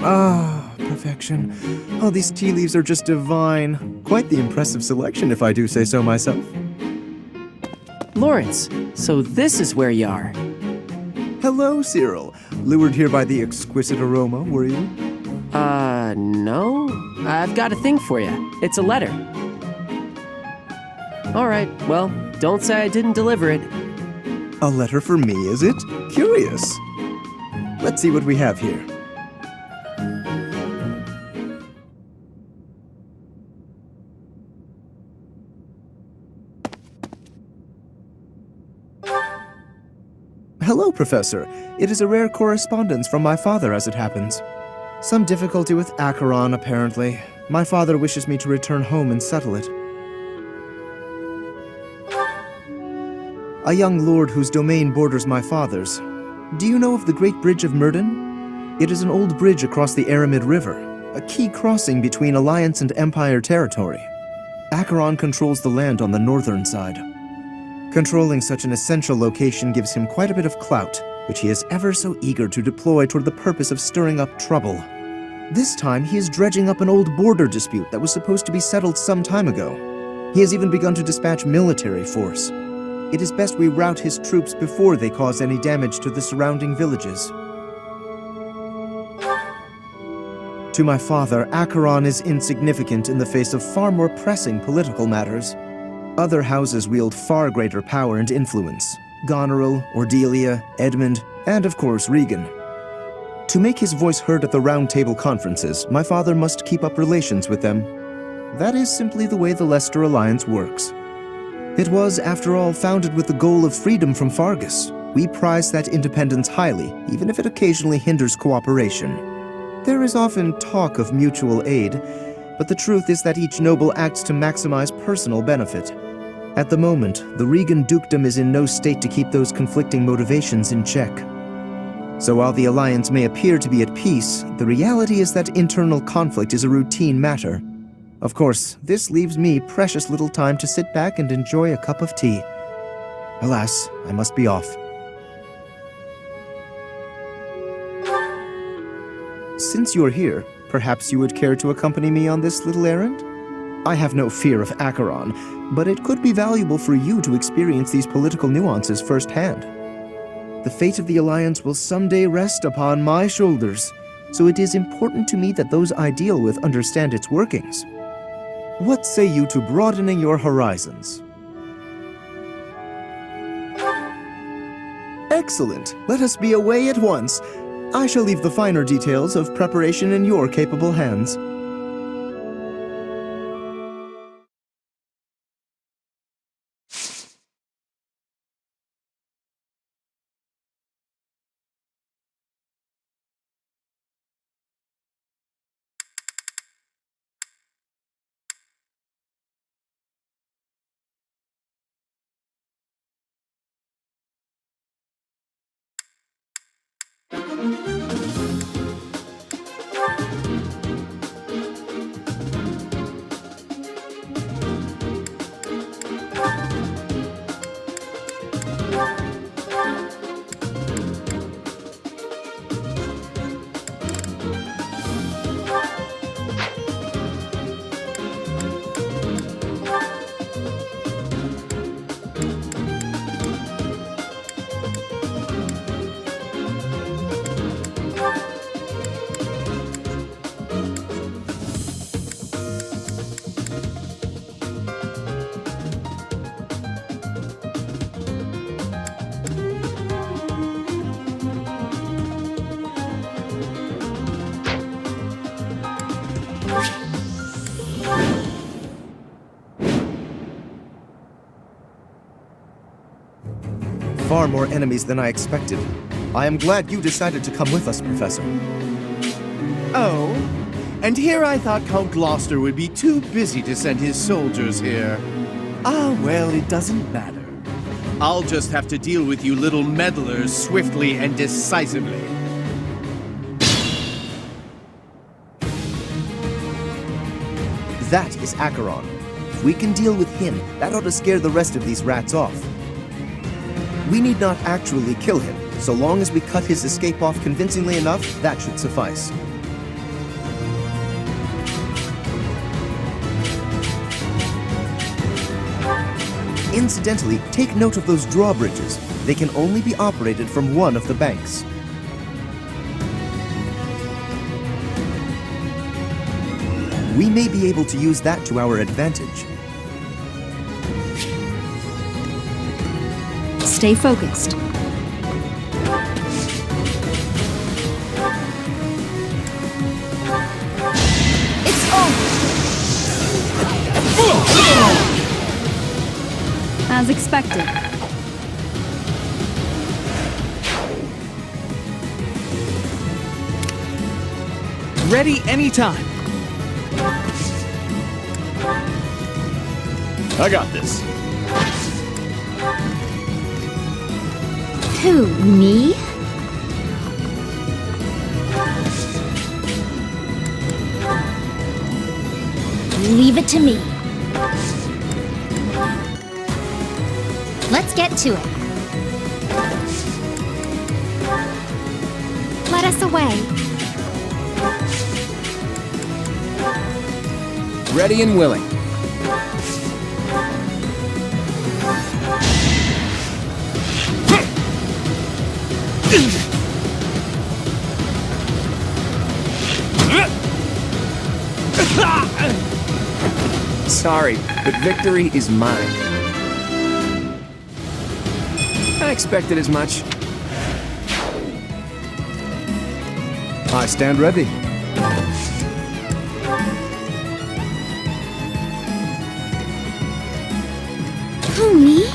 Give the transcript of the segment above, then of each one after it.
Ah, perfection. Oh, these tea leaves are just divine. Quite the impressive selection, if I do say so myself. Lawrence, so this is where you are. Hello, Cyril. Lured here by the exquisite aroma, were you? No. I've got a thing for you. It's a letter. All right, well, don't say I didn't deliver it. A letter for me, is it? Curious. Let's see what we have here. Hello, Professor. It is a rare correspondence from my father, as it happens. Some difficulty with Acheron, apparently. My father wishes me to return home and settle it. A young lord whose domain borders my father's. Do you know of the Great Bridge of Myrden? It is an old bridge across the Aramid River, a key crossing between Alliance and Empire territory. Acheron controls the land on the northern side. Controlling such an essential location gives him quite a bit of clout, which he is ever so eager to deploy toward the purpose of stirring up trouble. This time, he is dredging up an old border dispute that was supposed to be settled some time ago. He has even begun to dispatch military force. It is best we rout his troops before they cause any damage to the surrounding villages. To my father, Acheron is insignificant in the face of far more pressing political matters. Other houses wield far greater power and influence. Goneril, Ordelia, Edmund, and of course Regan. To make his voice heard at the Round Table conferences, my father must keep up relations with them. That is simply the way the Leicester Alliance works. It was, after all, founded with the goal of freedom from Fargus. We prize that independence highly, even if it occasionally hinders cooperation. There is often talk of mutual aid, but the truth is that each noble acts to maximize personal benefit. At the moment, the Regan dukedom is in no state to keep those conflicting motivations in check. So while the Alliance may appear to be at peace, the reality is that internal conflict is a routine matter. Of course, this leaves me precious little time to sit back and enjoy a cup of tea. Alas, I must be off. Since you're here, perhaps you would care to accompany me on this little errand? I have no fear of Acheron, but it could be valuable for you to experience these political nuances firsthand. The fate of the Alliance will someday rest upon my shoulders, so it is important to me that those I deal with understand its workings. What say you to broadening your horizons? Excellent! Let us be away at once. I shall leave the finer details of preparation in your capable hands. Far more enemies than I expected. I am glad you decided to come with us, Professor. Oh, and here I thought Count Gloucester would be too busy to send his soldiers here. Ah, well, it doesn't matter. I'll just have to deal with you little meddlers swiftly and decisively. That is Acheron. If we can deal with him, that ought to scare the rest of these rats off. We need not actually kill him. So long as we cut his escape off convincingly enough, that should suffice. Incidentally, take note of those drawbridges. They can only be operated from one of the banks. We may be able to use that to our advantage. Stay focused. It's over! As expected. Ready anytime. I got this. Who, me? Leave it to me. Let's get to it. Let us away. Ready and willing. Sorry, but victory is mine. I expected as much. I stand ready. Who, me?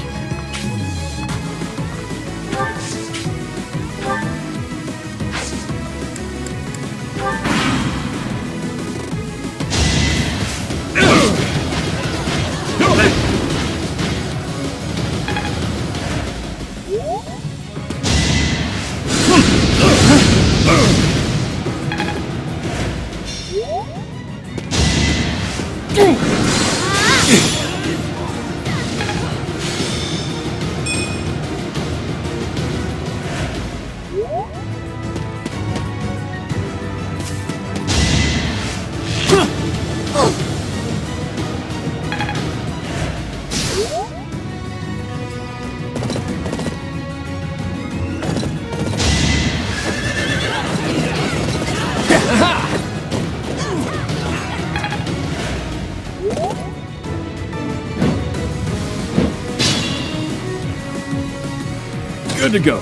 Good to go.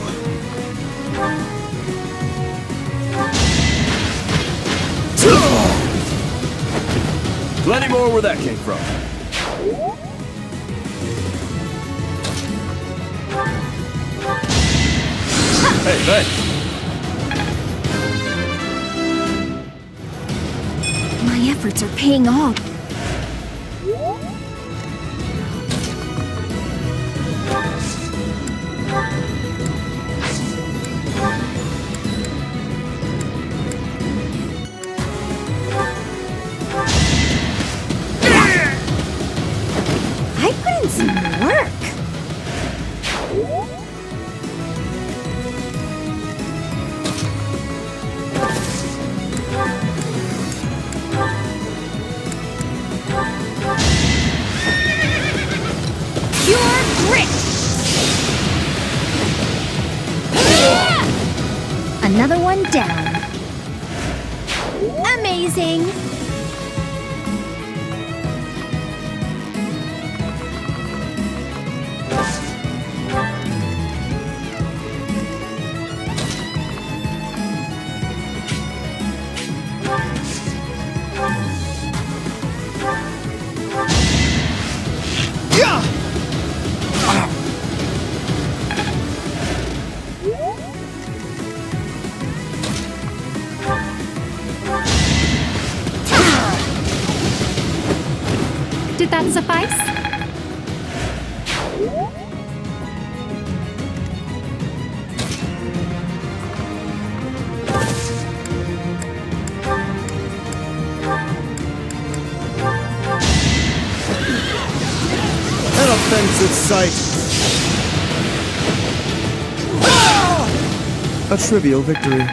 Plenty more where that came from. Hey, thanks. My efforts are paying off. I put in some work. Pure grit! Another one down. Amazing! Did that suffice? An offensive sight. A trivial victory.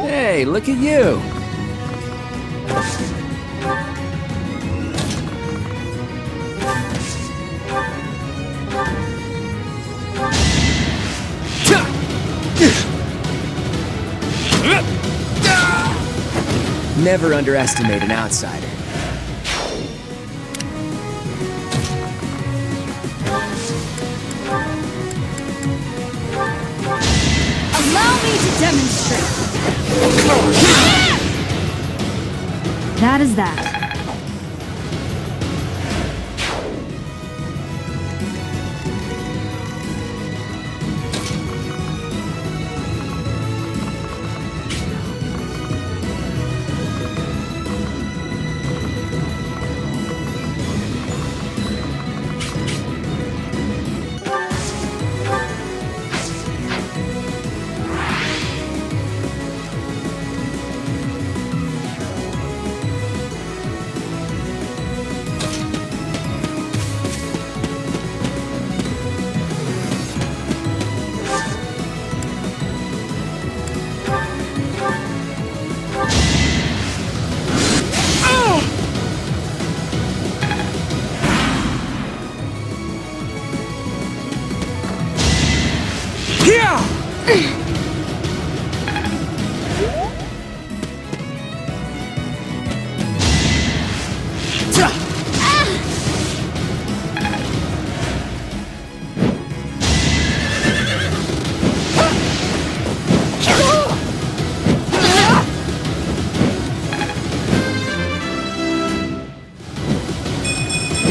Hey, look at you. Never underestimate an outsider. Allow me to demonstrate. That is that.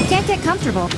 Can't get comfortable.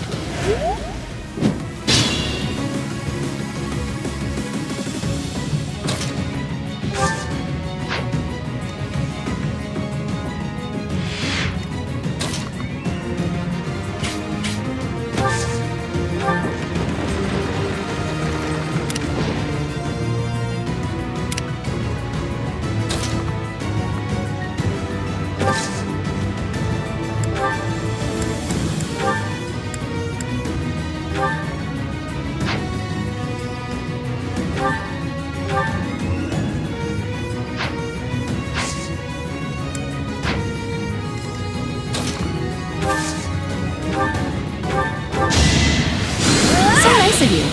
So nice of you.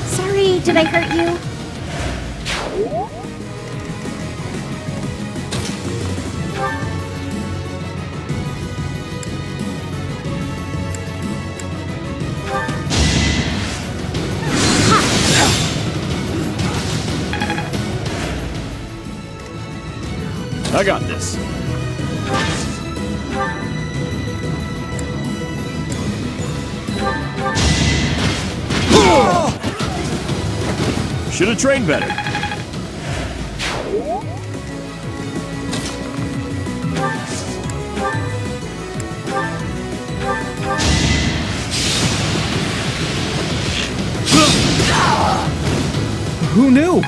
Sorry, did I hurt you? I got this. Should have trained better. Who knew?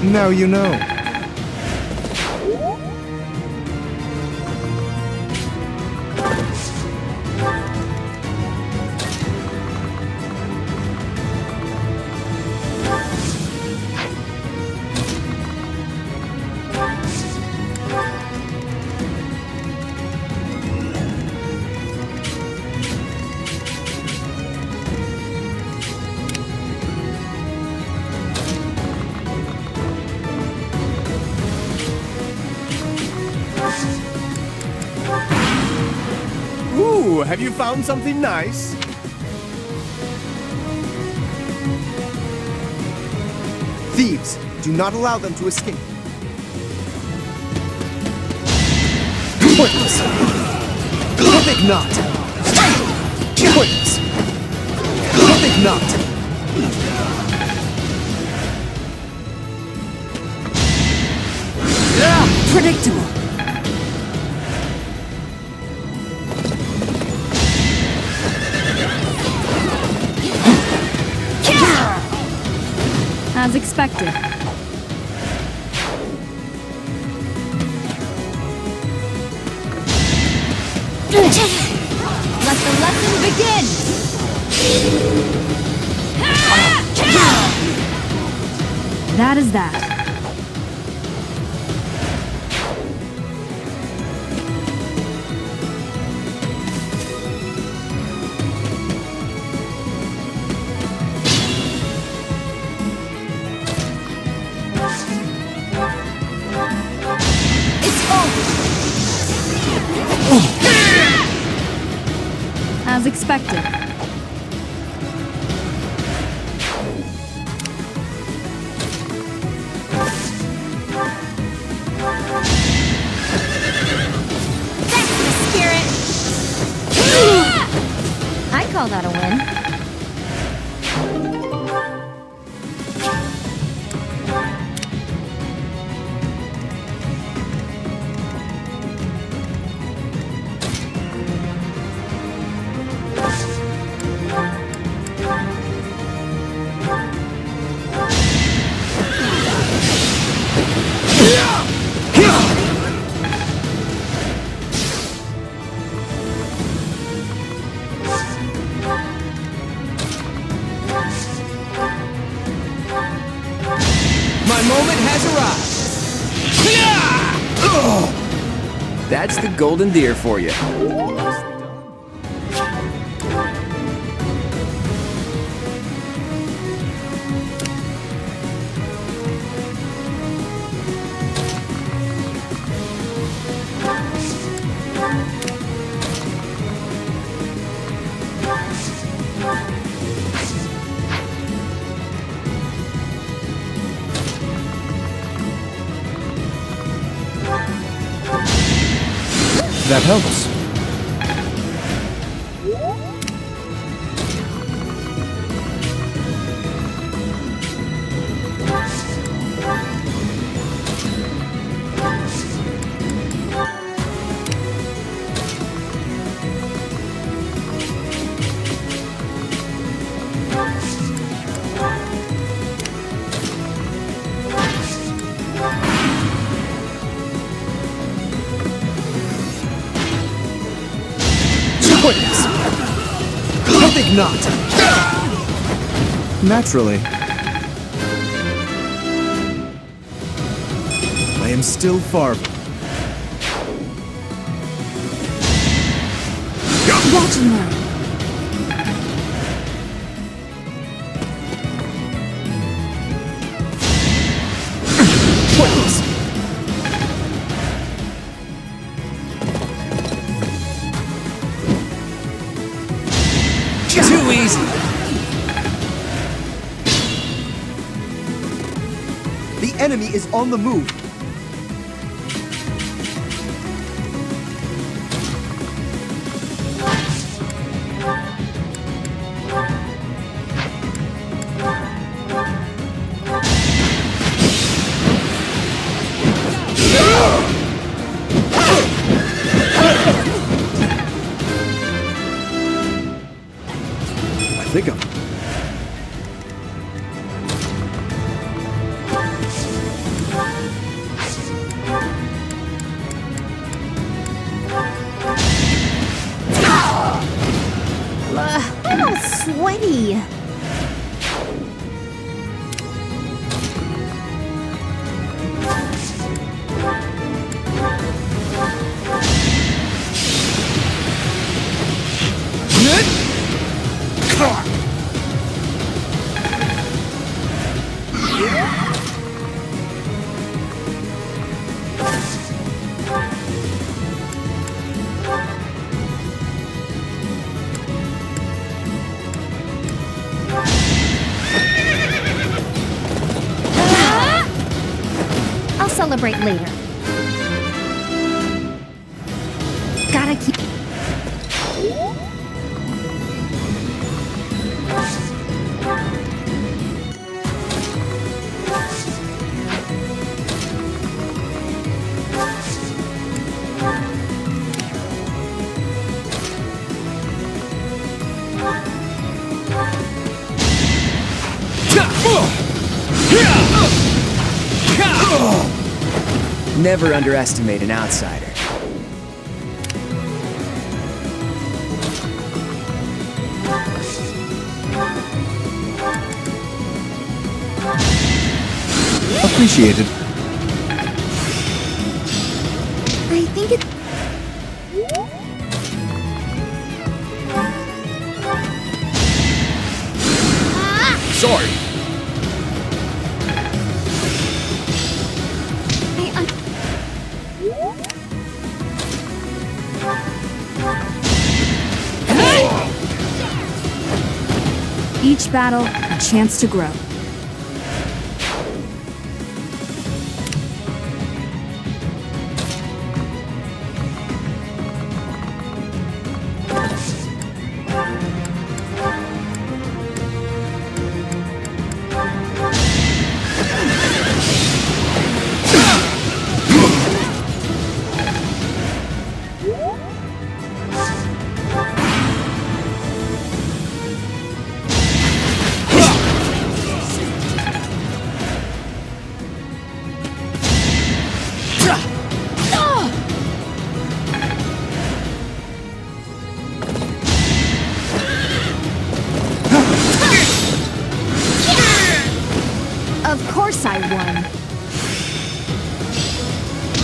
Now you know. Ooh, have you found something nice? Thieves! Do not allow them to escape. Pointless. Perfect knot. Pointless. Perfect knot. Predictable. As expected. Let the lesson begin! That is that. As expected. That's the spirit! I call that a win. My moment has arrived. That's the golden deer for you. That helps. Pointless. Perfect knot. Naturally. I am still far. Watch and learn. Pointless. Too easy. The enemy is on the move. I think I'm... I'm all sweaty. I'll celebrate later. Never underestimate an outsider. Appreciated. I think it. Sorry. Each battle, a chance to grow. Of course I won.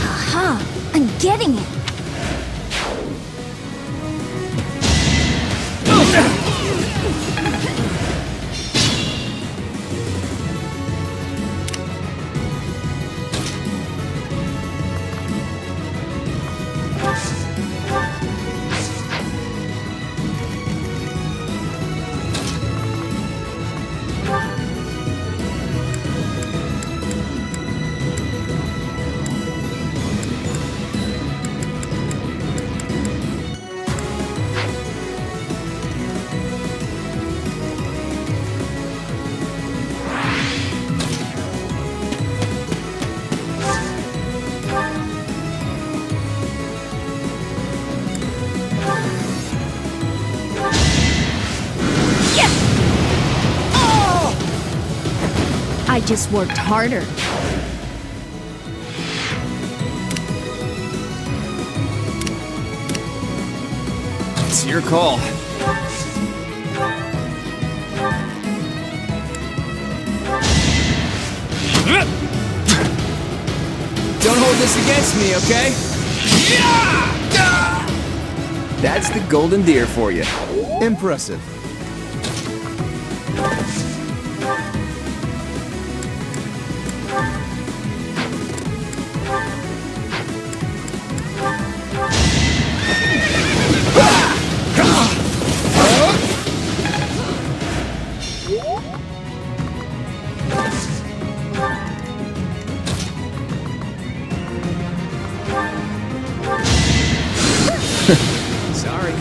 Aha! I'm getting it! I just worked harder. It's your call. Don't hold this against me, okay? That's the golden deer for you. Impressive. Sorry.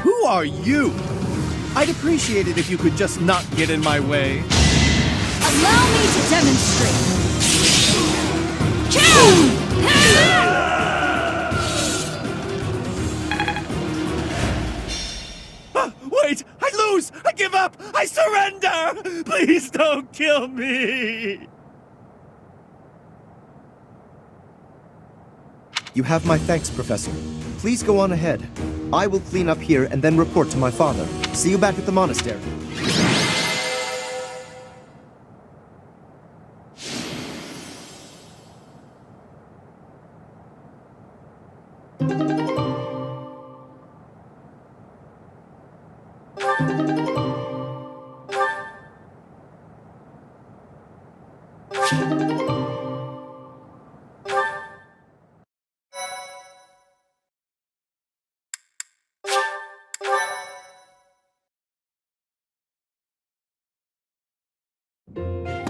Who are you? I'd appreciate it if you could just not get in my way. Allow me to demonstrate. Wait! I lose! I give up! I surrender! Please don't kill me! You have my thanks, Professor. Please go on ahead. I will clean up here and then report to my father. See you back at the monastery.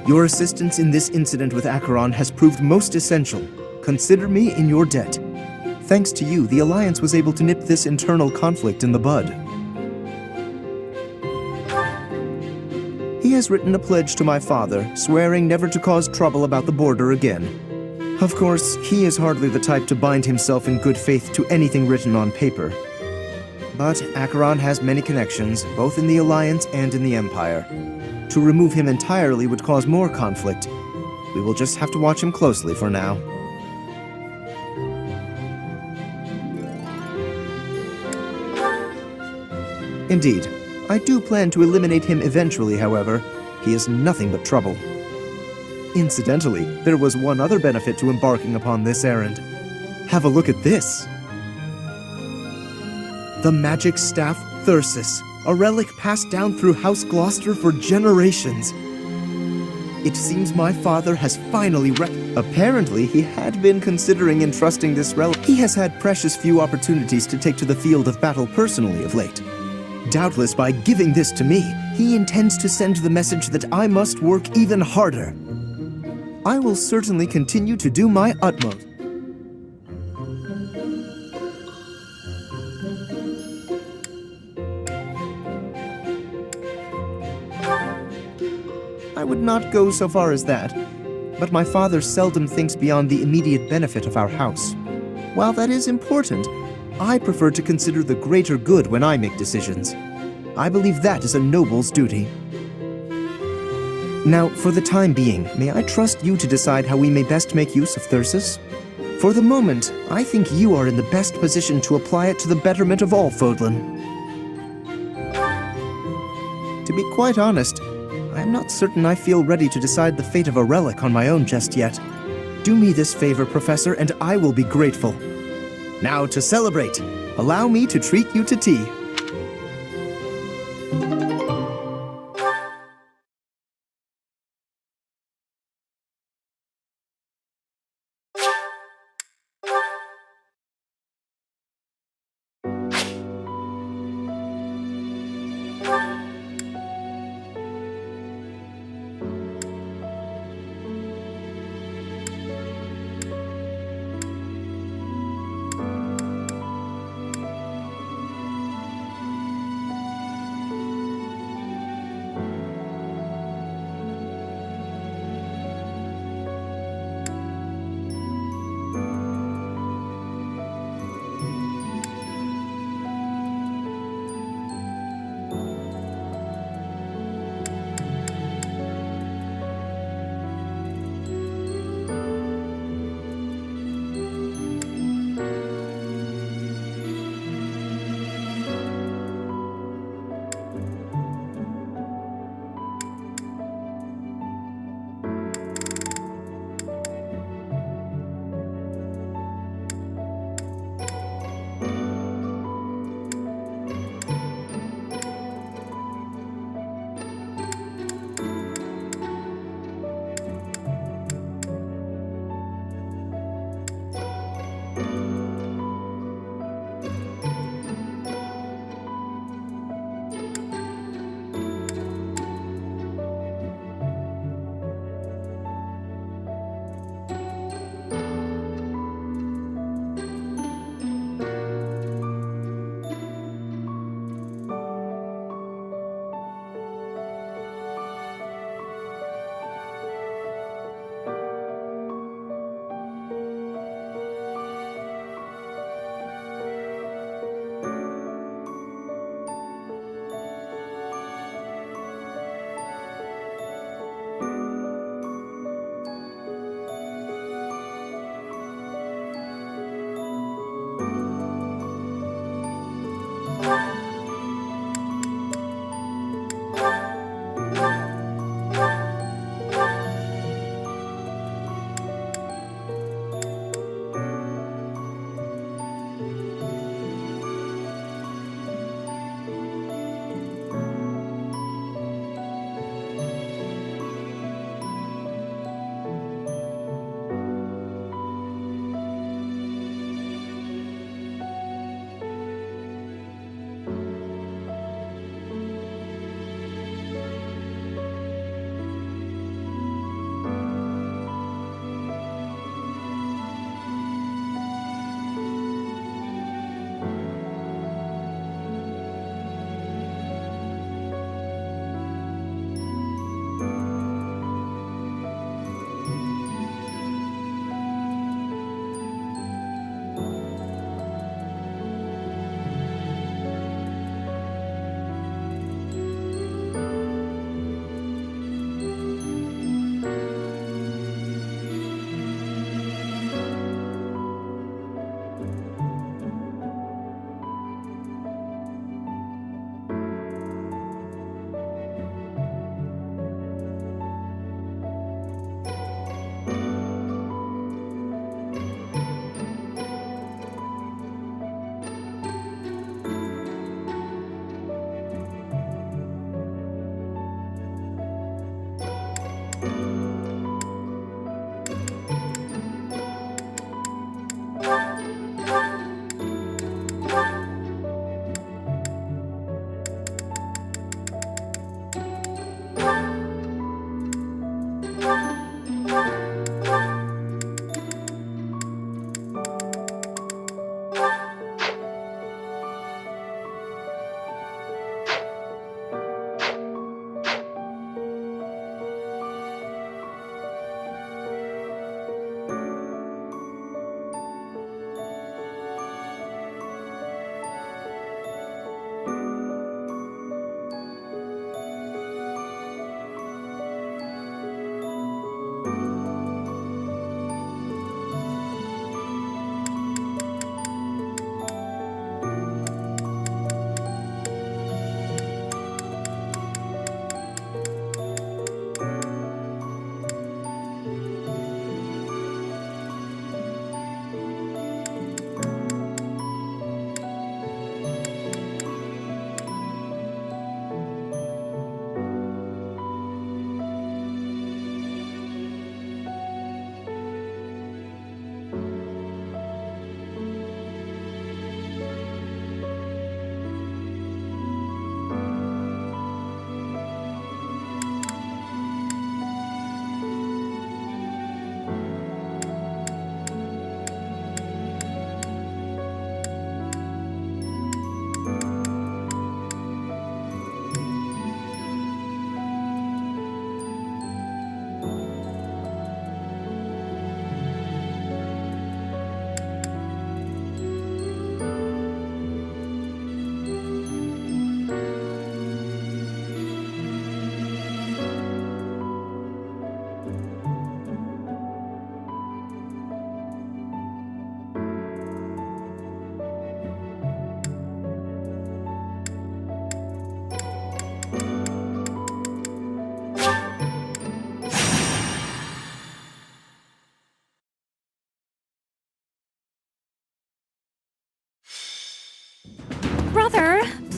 Your assistance in this incident with Acheron has proved most essential. Consider me in your debt. Thanks to you, the Alliance was able to nip this internal conflict in the bud. He has written a pledge to my father, swearing never to cause trouble about the border again. Of course, he is hardly the type to bind himself in good faith to anything written on paper. But Acheron has many connections, both in the Alliance and in the Empire. To remove him entirely would cause more conflict. We will just have to watch him closely for now. Indeed, I do plan to eliminate him eventually, however. He is nothing but trouble. Incidentally, there was one other benefit to embarking upon this errand. Have a look at this. The magic staff Thyrsus, a relic passed down through House Gloucester for generations. It seems my father has finally Apparently, he had been considering entrusting this relic. He has had precious few opportunities to take to the field of battle personally of late. Doubtless, by giving this to me, he intends to send the message that I must work even harder. I will certainly continue to do my utmost. I would not go so far as that, but my father seldom thinks beyond the immediate benefit of our house. While that is important, I prefer to consider the greater good when I make decisions. I believe that is a noble's duty. Now, for the time being, may I trust you to decide how we may best make use of Thyrsus? For the moment, I think you are in the best position to apply it to the betterment of all Fodlan. To be quite honest, I am not certain I feel ready to decide the fate of a relic on my own just yet. Do me this favor, Professor, and I will be grateful. Now, to celebrate, allow me to treat you to tea.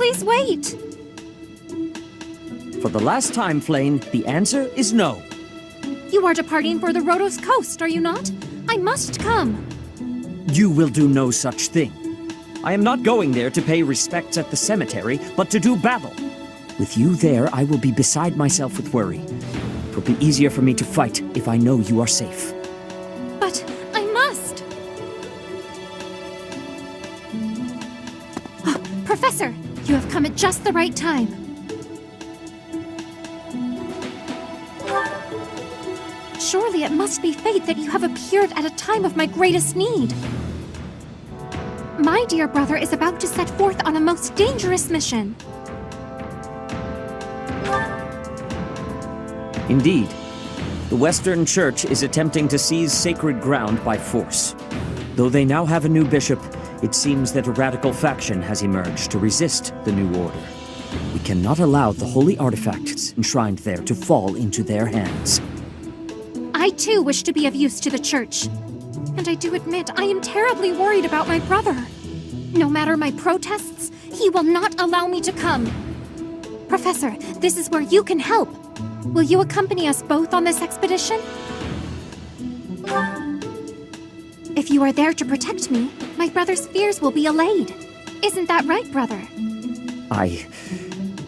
Please wait. For the last time, Flame, the answer is no. You are departing for the Rhodos coast, are you not? I must come. You will do no such thing. I am not going there to pay respects at the cemetery, but to do battle. With you there, I will be beside myself with worry. It will be easier for me to fight if I know you are safe. But I must. Oh, Professor, you have come at just the right time. Surely it must be fate that you have appeared at a time of my greatest need. My dear brother is about to set forth on a most dangerous mission. Indeed. The Western Church is attempting to seize sacred ground by force. Though they now have a new bishop, it seems that a radical faction has emerged to resist the new order. We cannot allow the holy artifacts enshrined there to fall into their hands. I too wish to be of use to the Church. And I do admit I am terribly worried about my brother. No matter my protests, he will not allow me to come. Professor, this is where you can help. Will you accompany us both on this expedition? If you are there to protect me, my brother's fears will be allayed. Isn't that right, brother? I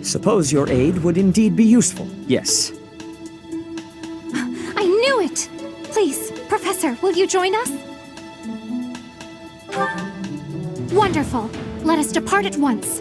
suppose your aid would indeed be useful, yes. I knew it! Please, Professor, will you join us? Wonderful. Let us depart at once.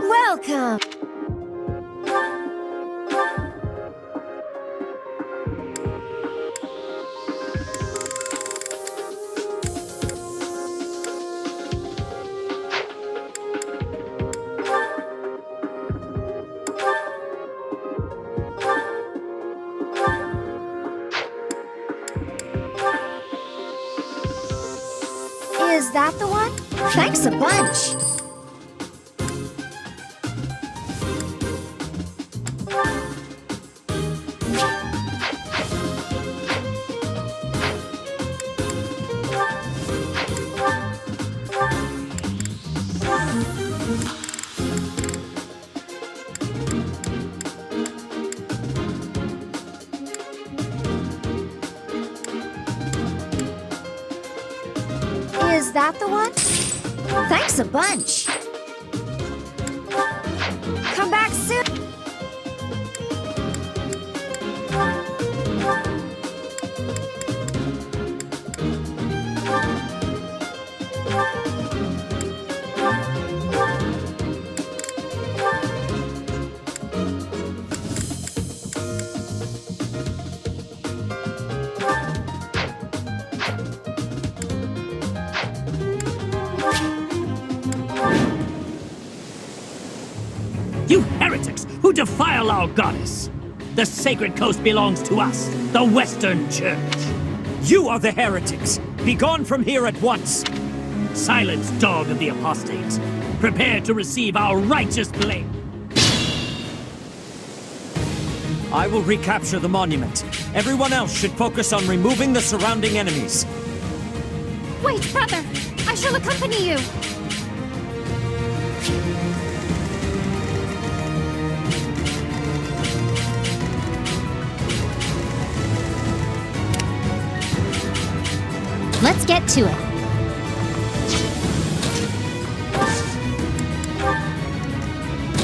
Welcome. Is that the one? Thanks a bunch. Is that the one? Thanks a bunch. Come back soon. You heretics who defile our goddess! The sacred coast belongs to us, the Western Church. You are the heretics! Begone from here at once! Silence, dog of the apostates. Prepare to receive our righteous blame. I will recapture the monument. Everyone else should focus on removing the surrounding enemies. Wait, brother! I shall accompany you! Let's get to it.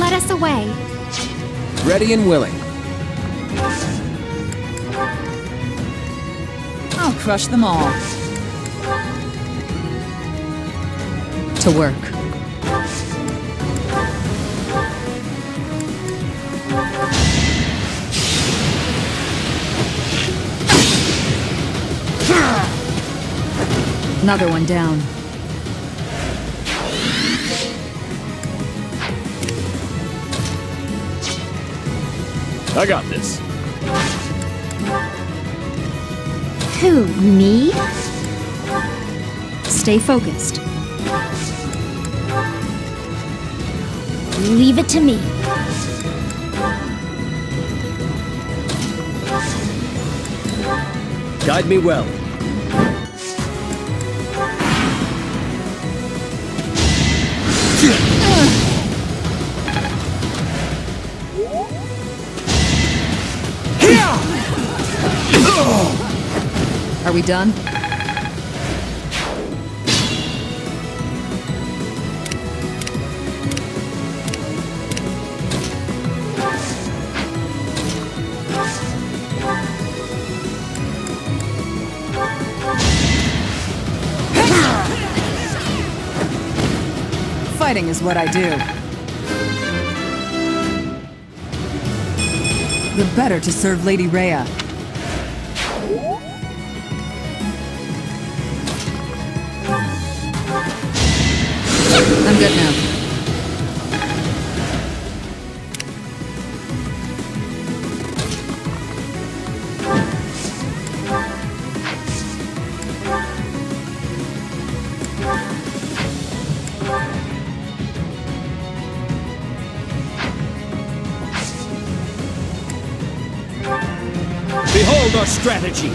Let us away. Ready and willing. I'll crush them all. To work. Another one down. I got this. Who, me? Stay focused. Leave it to me. Guide me well. Are we done? Fighting is what I do. The better to serve Lady Rhea. I'm good now. Behold our strategy!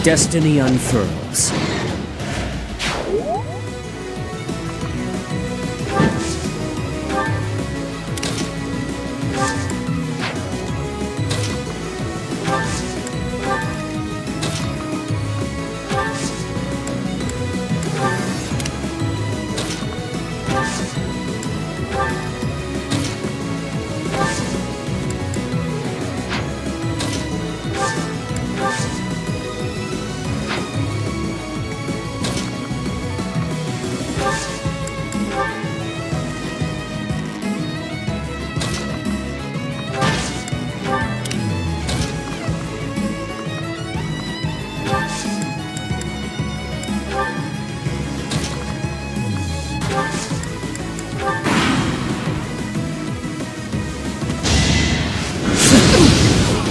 Destiny unfurls.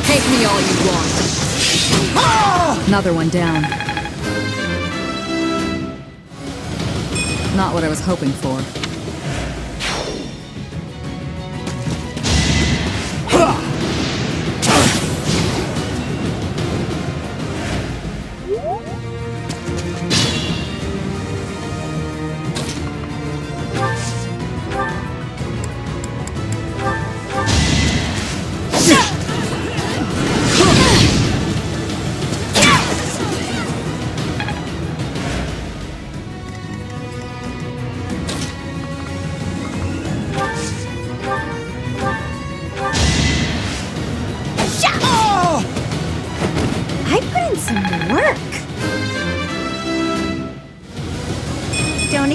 Take me all you want. Another one down. Not what I was hoping for.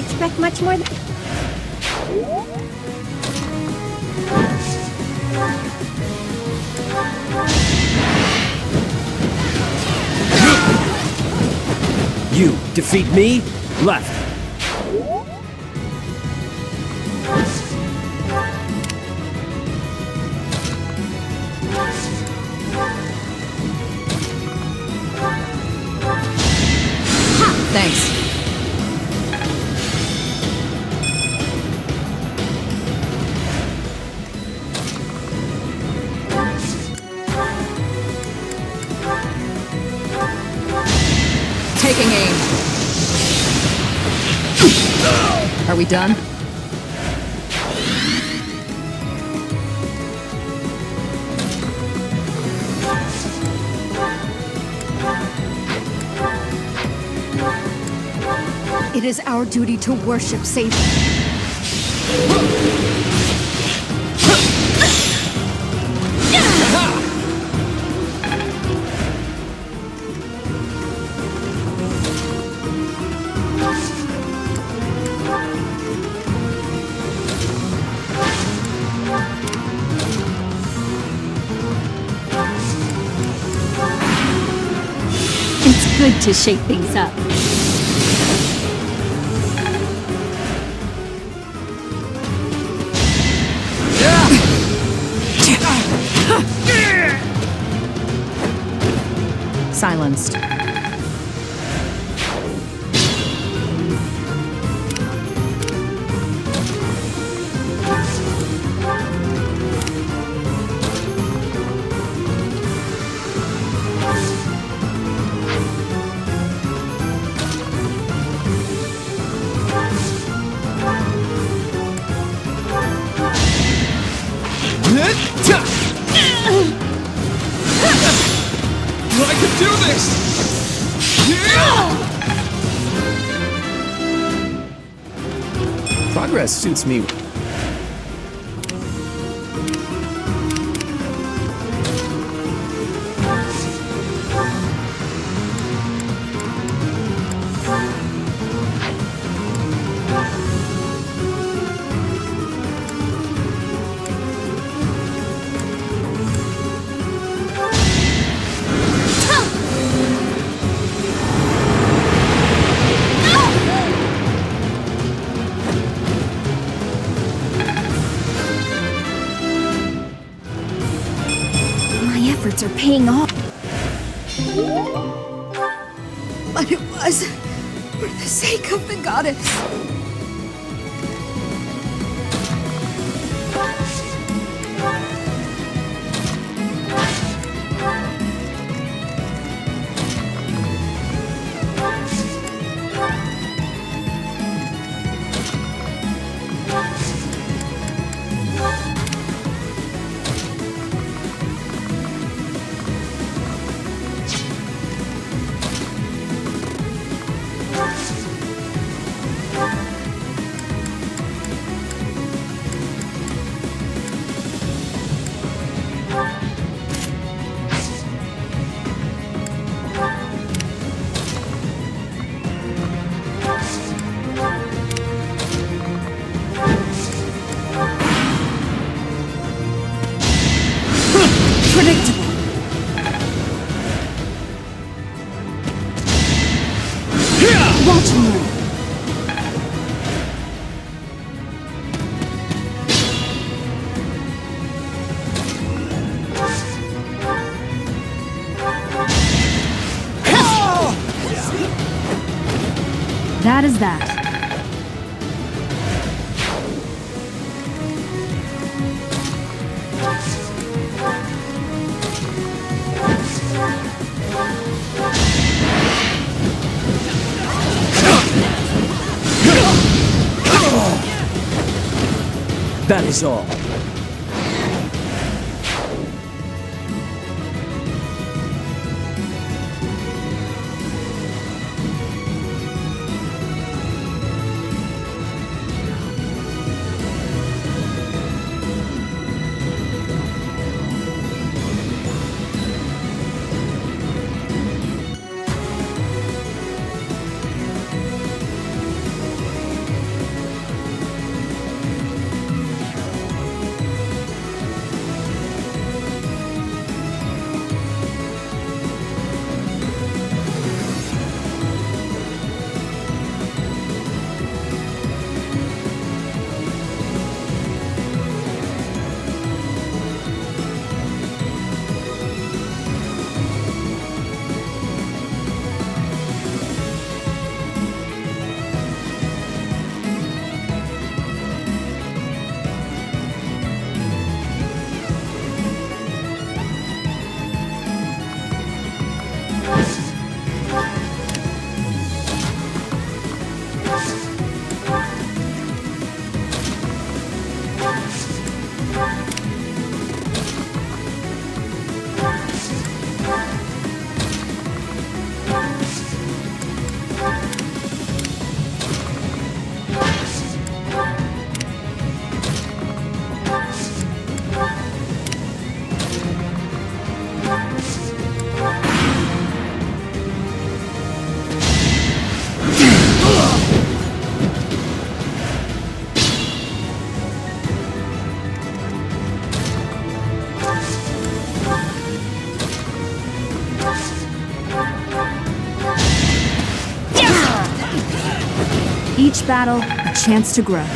expect much more than... You defeat me? Left. Thanks. Taking aim. Are we done? It is our duty to worship Satan. It's good to shake things up. Silenced. I can do this! Progress suits me. My efforts are paying off. But it was for the sake of the goddess. Predictable. Watch and learn. That is that. That is all. Each battle, a chance to grow.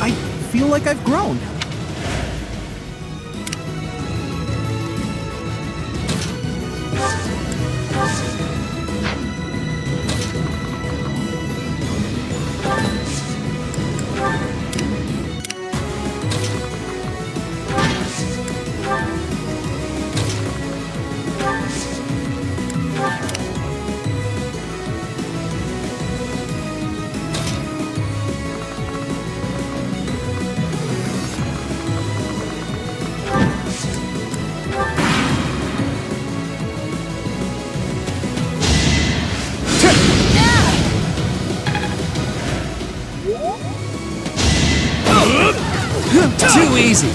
I feel like I've grown. Too easy.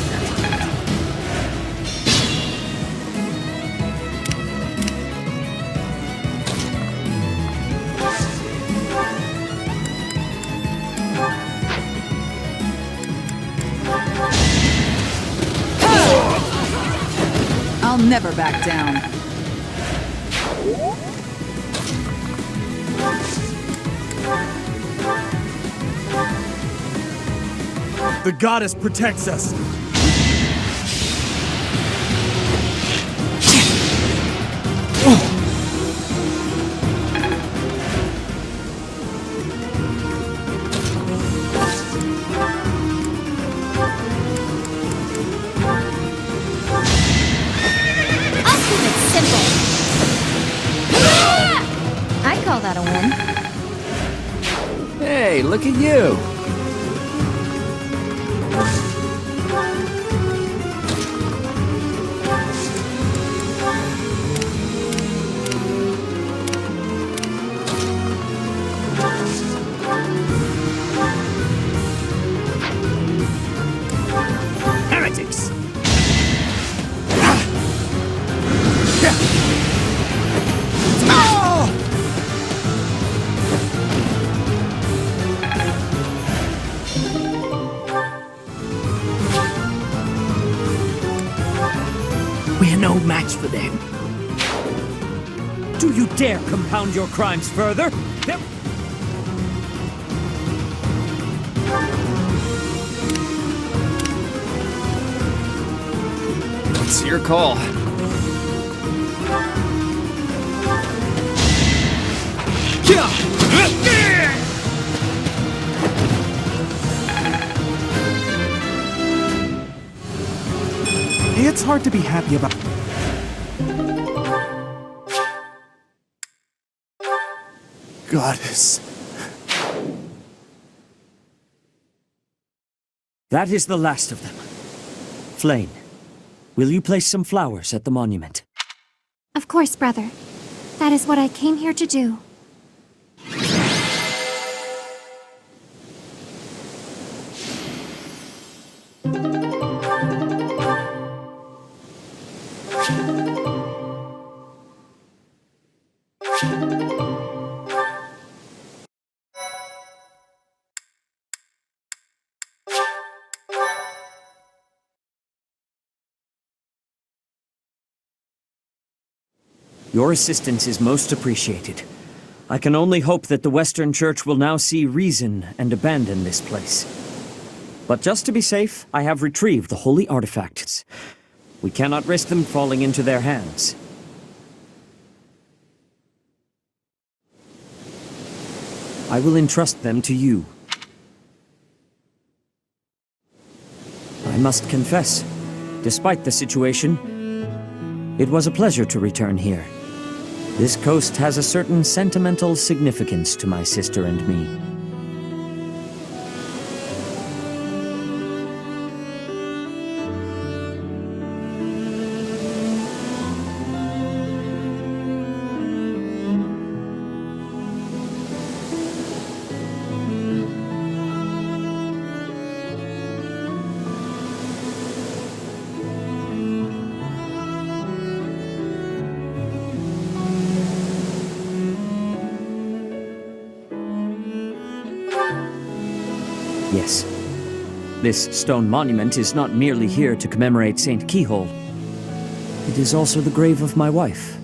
I'll never back down. The goddess protects us. I'll keep it simple. I call that a win. Hey, look at you. Heretics! We're no match for them. Do you dare compound your crimes further? It's your call. It's hard to be happy about. Goddess. That is the last of them. Flame, will you place some flowers at the monument? Of course, brother. That is what I came here to do. Your assistance is most appreciated. I can only hope that the Western Church will now see reason and abandon this place. But just to be safe, I have retrieved the holy artifacts. We cannot risk them falling into their hands. I will entrust them to you. I must confess, despite the situation, it was a pleasure to return here. This coast has a certain sentimental significance to my sister and me. goddess. This stone monument is not merely here to commemorate Saint Keyhole. It is also the grave of my wife.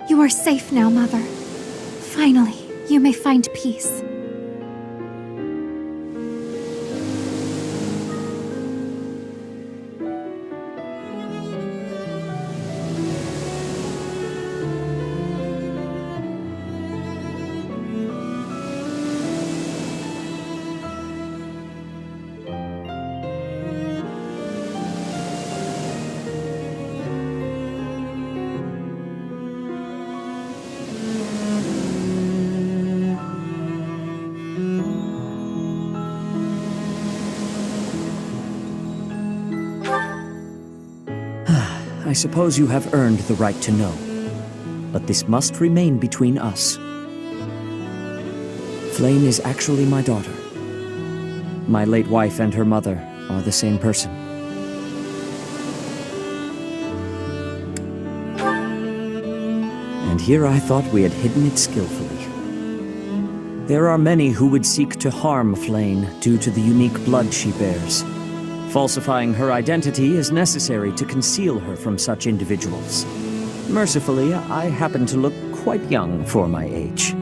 You are safe now, Mother. Finally, you may find peace. I suppose you have earned the right to know, but this must remain between us. Flame is actually my daughter. My late wife and her mother are the same person. And here I thought we had hidden it skillfully. There are many who would seek to harm Flame due to the unique blood she bears. Falsifying her identity is necessary to conceal her from such individuals. Mercifully, I happen to look quite young for my age.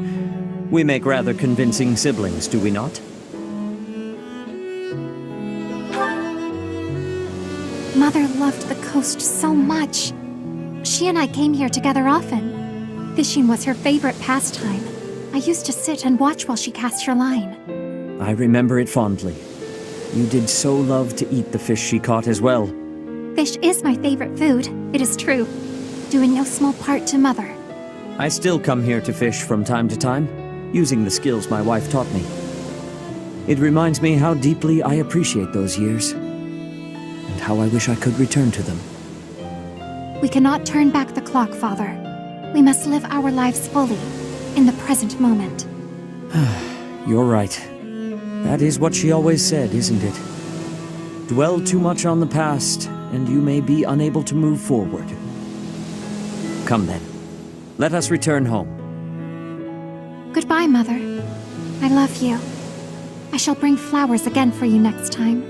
We make rather convincing siblings, do we not? Mother loved the coast so much. She and I came here together often. Fishing was her favorite pastime. I used to sit and watch while she cast her line. I remember it fondly. You did so love to eat the fish she caught as well. Fish is my favorite food, it is true. Due in no small part to Mother. I still come here to fish from time to time, using the skills my wife taught me. It reminds me how deeply I appreciate those years, and how I wish I could return to them. We cannot turn back the clock, Father. We must live our lives fully, in the present moment. You're right. That is what she always said, isn't it? Dwell too much on the past, and you may be unable to move forward. Come then. Let us return home. Goodbye, Mother. I love you. I shall bring flowers again for you next time.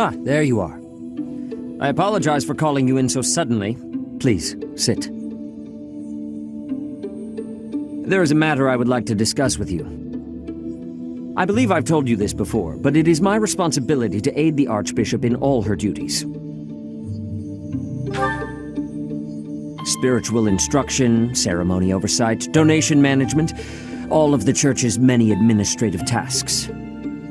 Ah, there you are. I apologize for calling you in so suddenly. Please, sit. There is a matter I would like to discuss with you. I believe I've told you this before, but it is my responsibility to aid the Archbishop in all her duties. Spiritual instruction, ceremony oversight, donation management, all of the Church's many administrative tasks.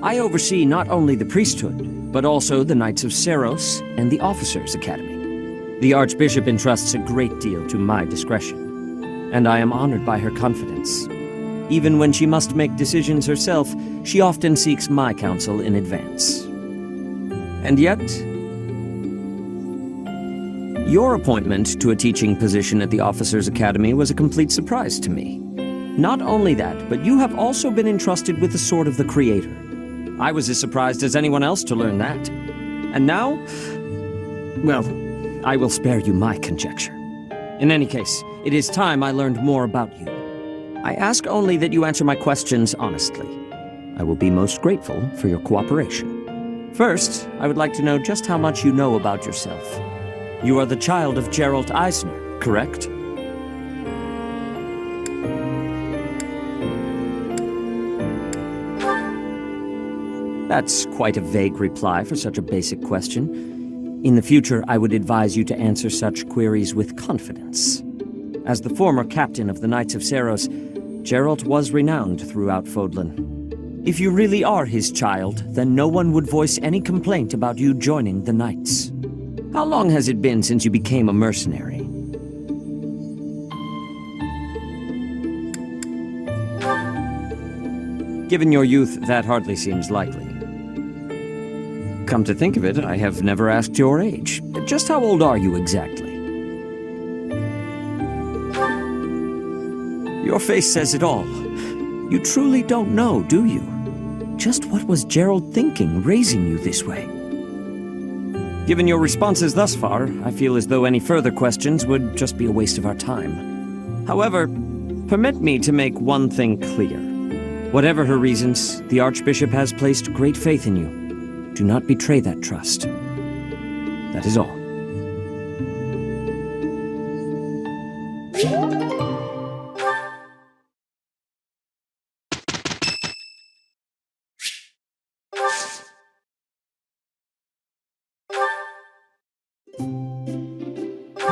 I oversee not only the priesthood, but also the Knights of Seros and the Officers' Academy. The Archbishop entrusts a great deal to my discretion, and I am honored by her confidence. Even when she must make decisions herself, she often seeks my counsel in advance. And yet, your appointment to a teaching position at the Officers' Academy was a complete surprise to me. Not only that, but you have also been entrusted with the Sword of the Creator. I was as surprised as anyone else to learn that. And now, well, I will spare you my conjecture. In any case, it is time I learned more about you. I ask only that you answer my questions honestly. I will be most grateful for your cooperation. First, I would like to know just how much you know about yourself. You are the child of Gerald Eisner, correct? That's quite a vague reply for such a basic question. In the future, I would advise you to answer such queries with confidence. As the former captain of the Knights of Seros, Geralt was renowned throughout Fodlan. If you really are his child, then no one would voice any complaint about you joining the Knights. How long has it been since you became a mercenary? Given your youth, that hardly seems likely. Come to think of it, I have never asked your age. Just how old are you exactly? Your face says it all. You truly don't know, do you? Just what was Gerald thinking, raising you this way? Given your responses thus far, I feel as though any further questions would just be a waste of our time. However, permit me to make one thing clear. Whatever her reasons, the Archbishop has placed great faith in you. Do not betray that trust. That is all.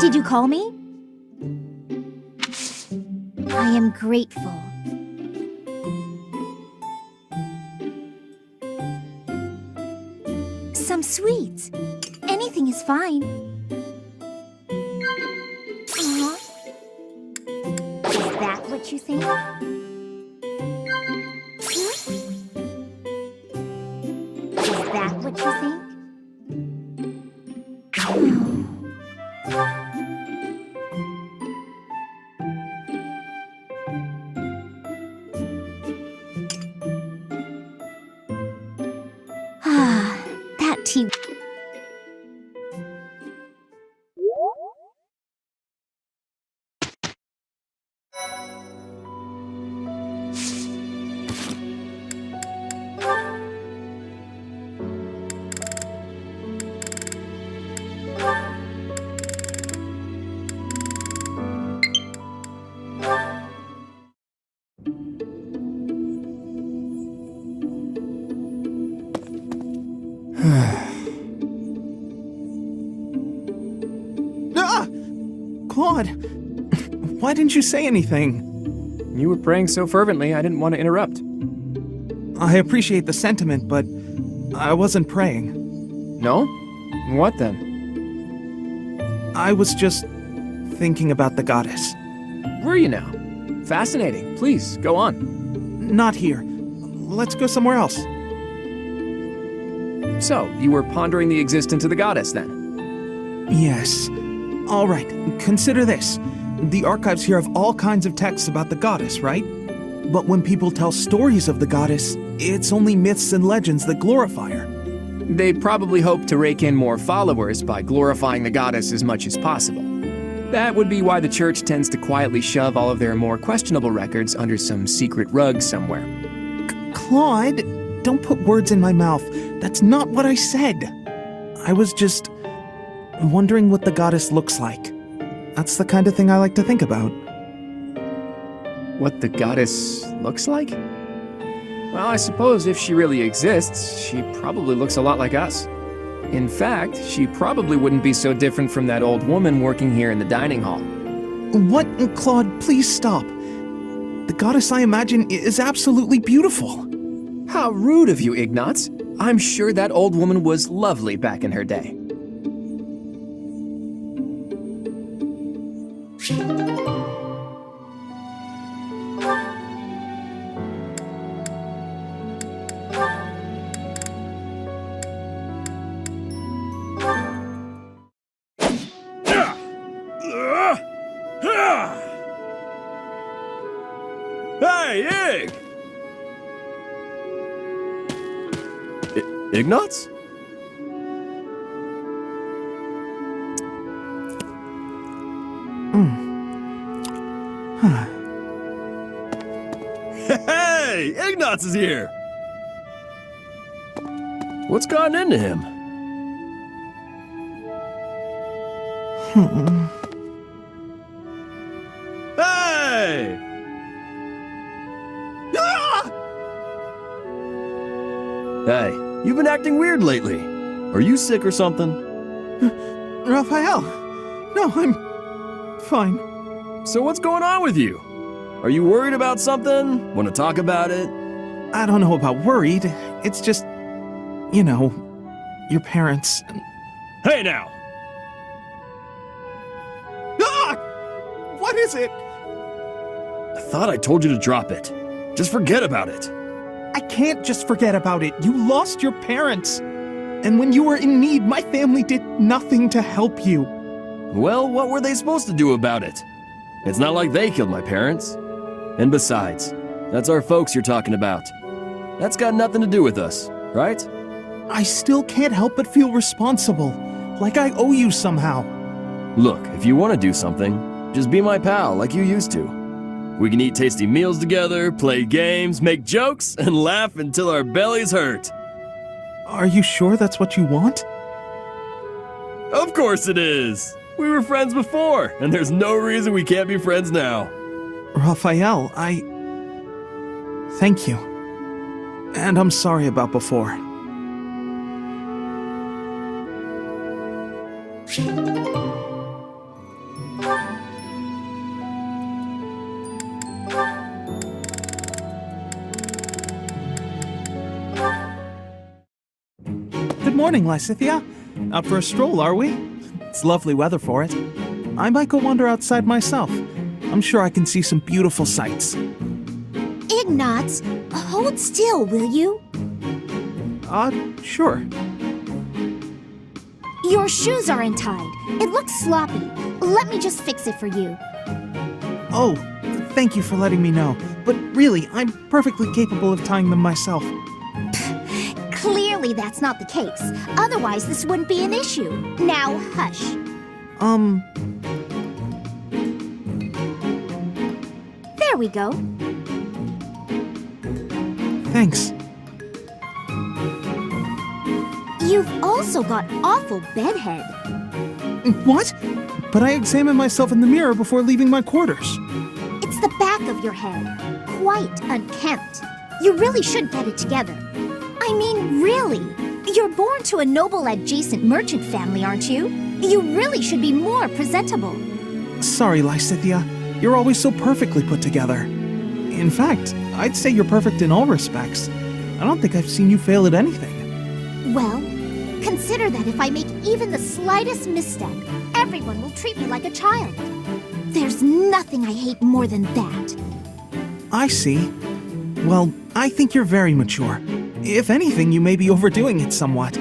Did you call me? I am grateful. Some sweets. Anything is fine. Is that what you think? Is that what you think? That tea. Claude, why didn't you say anything? You were praying so fervently, I didn't want to interrupt. I appreciate the sentiment, but I wasn't praying. No? What then? I was just thinking about the goddess. Were you now? Fascinating. Please, go on. Not here. Let's go somewhere else. So, you were pondering the existence of the goddess, then? Yes. All right, consider this. The archives here have all kinds of texts about the goddess, right? But when people tell stories of the goddess, it's only myths and legends that glorify her. They probably hope to rake in more followers by glorifying the goddess as much as possible. That would be why the church tends to quietly shove all of their more questionable records under some secret rug somewhere. Claude, don't put words in my mouth. That's not what I said. I was just wondering what the goddess looks like. That's the kind of thing I like to think about. What the goddess looks like? Well, I suppose if she really exists, she probably looks a lot like us. In fact, she probably wouldn't be so different from that old woman working here in the dining hall. What? Claude, please stop. The goddess I imagine is absolutely beautiful. How rude of you, Ignatz. I'm sure that old woman was lovely back in her day. Hey, Ig! Ignatz? Hey! Ignatz is here! What's gotten into him? Hey! Ah! Hey, you've been acting weird lately. Are you sick or something? Raphael! No, I'm fine. So what's going on with you? Are you worried about something? Want to talk about it? I don't know about worried. It's just, you know, your parents. Hey now! Ah! What is it? I thought I told you to drop it. Just forget about it. I can't just forget about it. You lost your parents. And when you were in need, my family did nothing to help you. Well, what were they supposed to do about it? It's not like they killed my parents. And besides, that's our folks you're talking about. That's got nothing to do with us, right? I still can't help but feel responsible. Like I owe you somehow. Look, if you want to do something, just be my pal like you used to. We can eat tasty meals together, play games, make jokes, and laugh until our bellies hurt. Are you sure that's what you want? Of course it is! We were friends before, and there's no reason we can't be friends now. Raphael, Thank you. And I'm sorry about before. Good morning, Lysithea. Out for a stroll, are we? It's lovely weather for it. I might go wander outside myself. I'm sure I can see some beautiful sights. Ignatz, hold still, will you? Sure. Your shoes are untied. It looks sloppy. Let me just fix it for you. Oh, thank you for letting me know. But really, I'm perfectly capable of tying them myself. Clearly that's not the case. Otherwise, this wouldn't be an issue. Now, hush. There we go. Thanks. You've also got awful bedhead. What? But I examine myself in the mirror before leaving my quarters. It's the back of your head. Quite unkempt. You really should get it together. I mean, really. You're born to a noble adjacent merchant family, aren't you? You really should be more presentable. Sorry, Lysithea. You're always so perfectly put together. In fact, I'd say you're perfect in all respects. I don't think I've seen you fail at anything. Well, consider that if I make even the slightest misstep, everyone will treat me like a child. There's nothing I hate more than that. I see. Well, I think you're very mature. If anything, you may be overdoing it somewhat.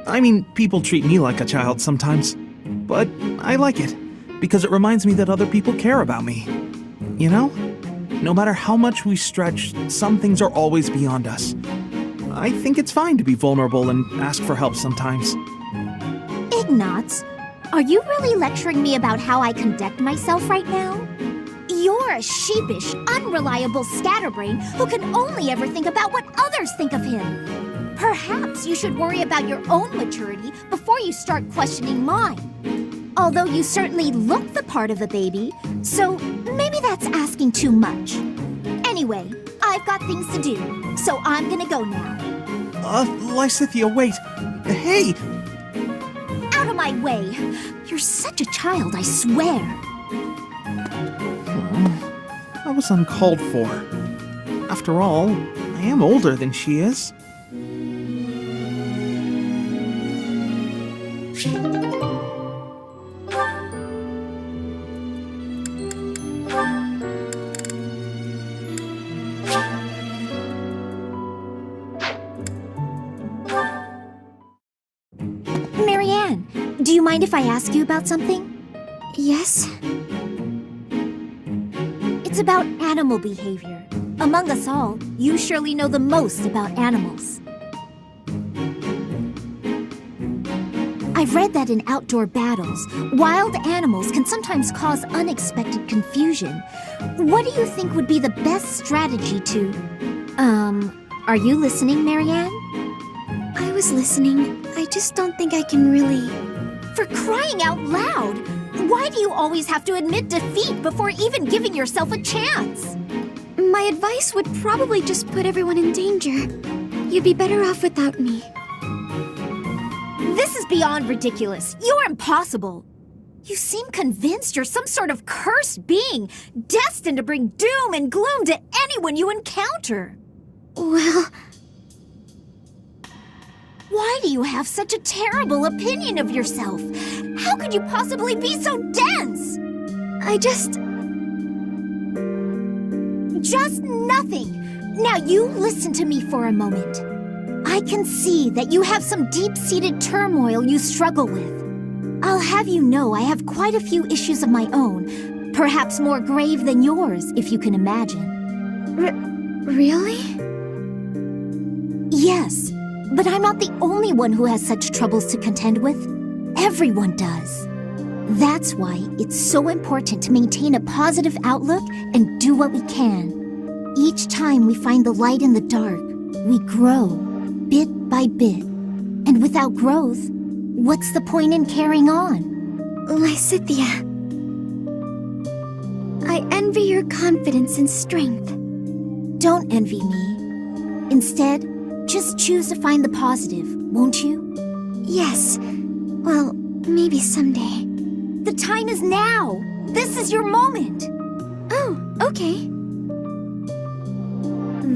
I mean, people treat me like a child sometimes. But I like it, because it reminds me that other people care about me. You know? No matter how much we stretch, some things are always beyond us. I think it's fine to be vulnerable and ask for help sometimes. Ignatz, are you really lecturing me about how I conduct myself right now? You're a sheepish, unreliable scatterbrain who can only ever think about what others think of him. Perhaps you should worry about your own maturity before you start questioning mine. Although you certainly look the part of a baby, so maybe that's asking too much. Anyway, I've got things to do, so I'm gonna go now. Lysithea, wait. Hey! Out of my way! You're such a child, I swear. That was uncalled for. After all, I am older than she is. Marianne, do you mind if I ask you about something? Yes? It's about animal behavior. Among us all, you surely know the most about animals. I've read that in outdoor battles, wild animals can sometimes cause unexpected confusion. What do you think would be the best strategy to... are you listening, Marianne? I was listening. I just don't think I can really... For crying out loud! Why do you always have to admit defeat before even giving yourself a chance? My advice would probably just put everyone in danger. You'd be better off without me. This is beyond ridiculous. You're impossible. You seem convinced you're some sort of cursed being, destined to bring doom and gloom to anyone you encounter. Well, Why do you have such a terrible opinion of yourself? How could you possibly be so dense? I just... Just nothing. Now you listen to me for a moment. I can see that you have some deep-seated turmoil you struggle with. I'll have you know I have quite a few issues of my own, perhaps more grave than yours, if you can imagine. Really? Yes, but I'm not the only one who has such troubles to contend with. Everyone does. That's why it's so important to maintain a positive outlook and do what we can. Each time we find the light in the dark, we grow, bit by bit. And without growth, what's the point in carrying on? Lysithea, I envy your confidence and strength. Don't envy me. Instead, just choose to find the positive, won't you? Yes. Well, maybe someday. The time is now! This is your moment! Oh, okay.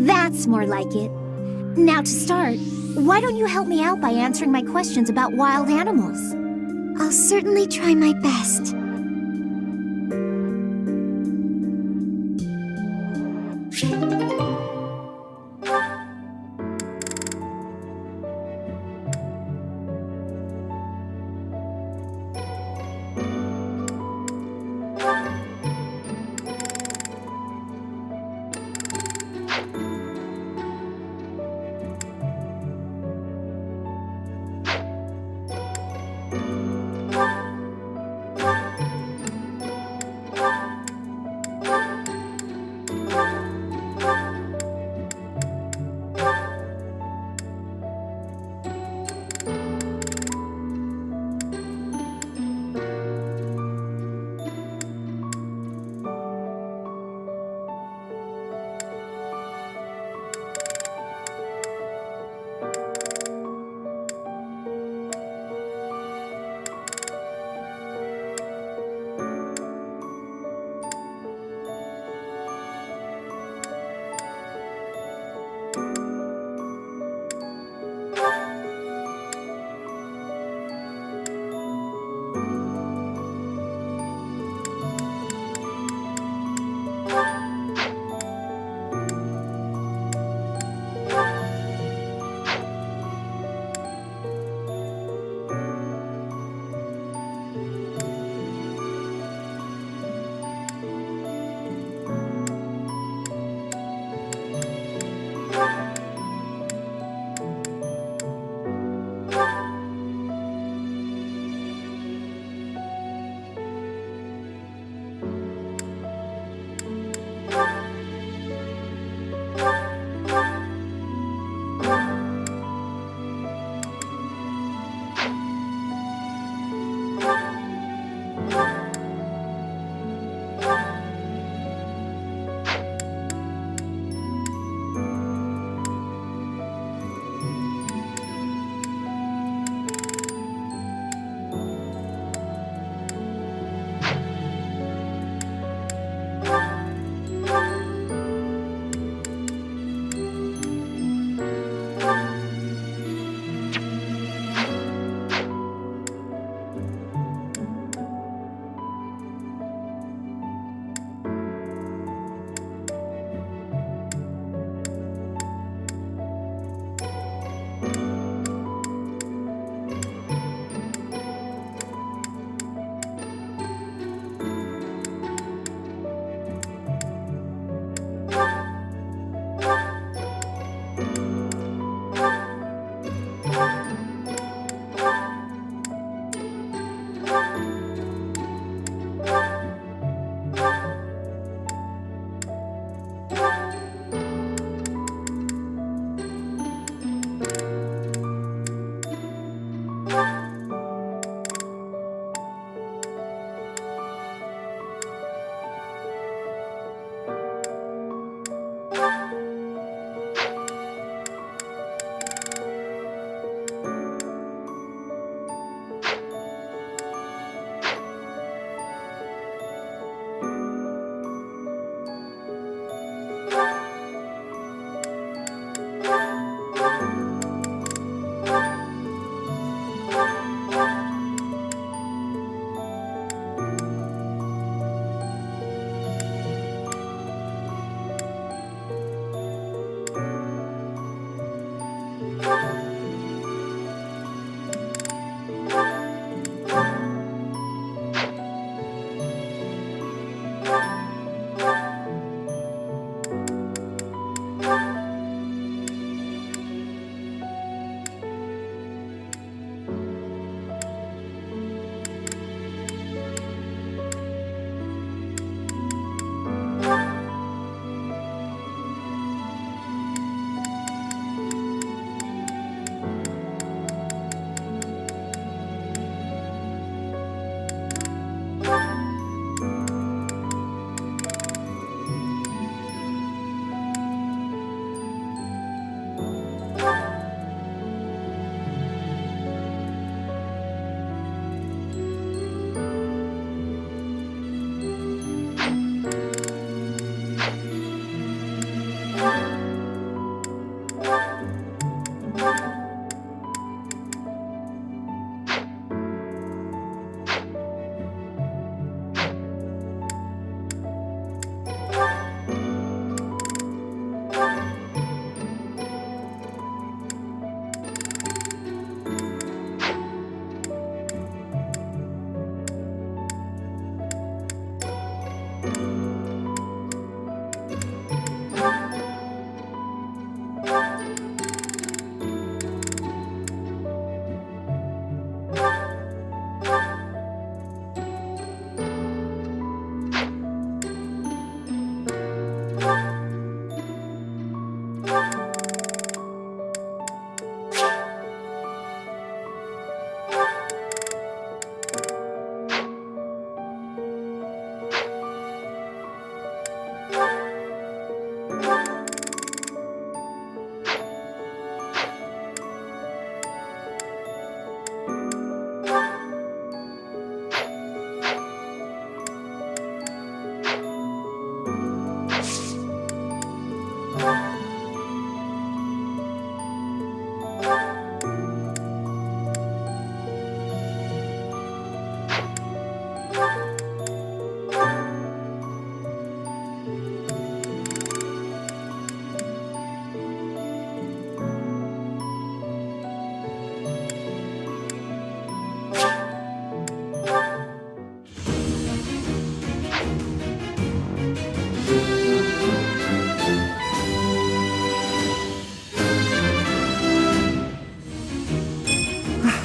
That's more like it. Now to start, why don't you help me out by answering my questions about wild animals? I'll certainly try my best.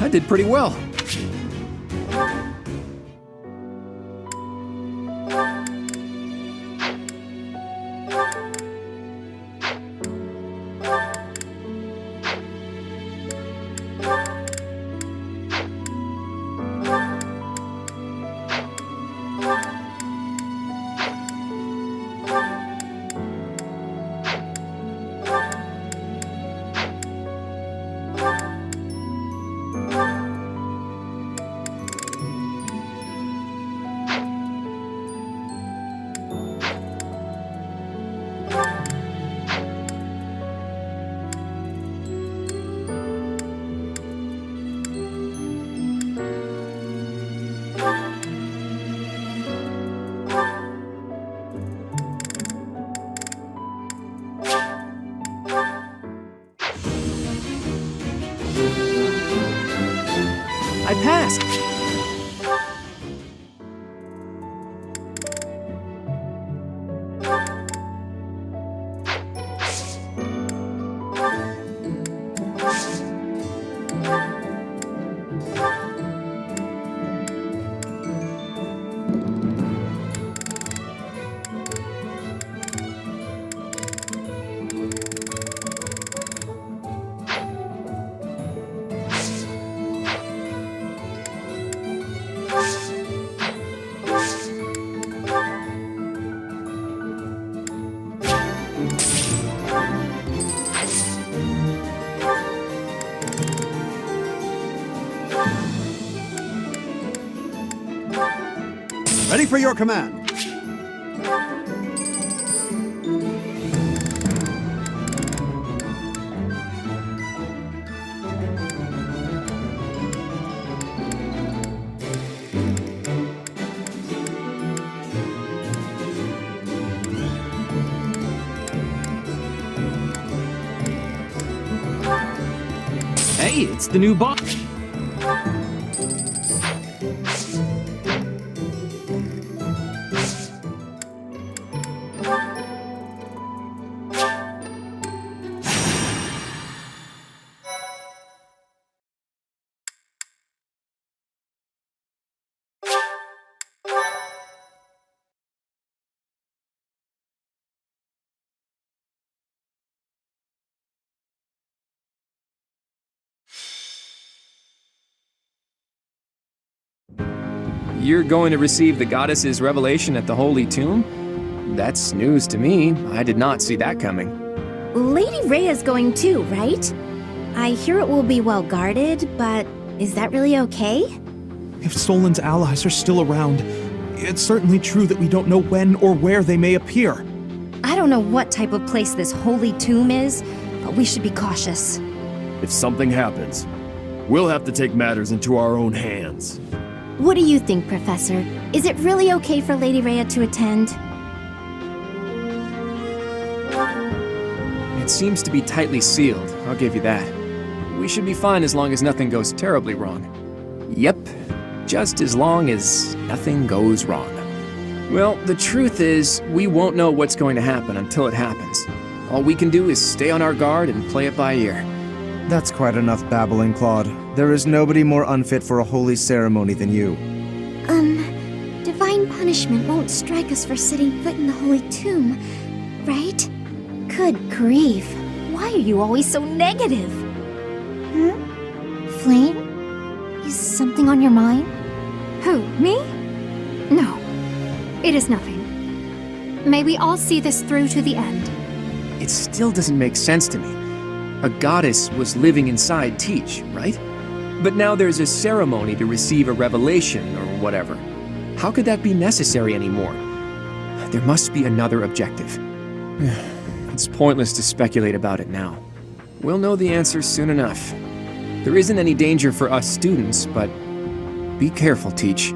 I did pretty well. I passed! Ready for your command. Hey, it's the new boss. You're going to receive the goddess's revelation at the Holy Tomb? That's news to me. I did not see that coming. Lady Rhea's going too, right? I hear it will be well guarded, but is that really okay? If Solon's allies are still around, it's certainly true that we don't know when or where they may appear. I don't know what type of place this holy tomb is, but we should be cautious. If something happens, we'll have to take matters into our own hands. What do you think, Professor? Is it really okay for Lady Rhea to attend? It seems to be tightly sealed, I'll give you that. We should be fine as long as nothing goes terribly wrong. Yep, just as long as nothing goes wrong. Well, the truth is, we won't know what's going to happen until it happens. All we can do is stay on our guard and play it by ear. That's quite enough babbling, Claude. There is nobody more unfit for a holy ceremony than you. Divine punishment won't strike us for setting foot in the holy tomb, right? Good grief. Why are you always so negative? Flame? Is something on your mind? Who, me? No, it is nothing. May we all see this through to the end. It still doesn't make sense to me. A goddess was living inside Teach, right? But now there's a ceremony to receive a revelation or whatever. How could that be necessary anymore? There must be another objective. It's pointless to speculate about it now. We'll know the answer soon enough. There isn't any danger for us students, but be careful, Teach.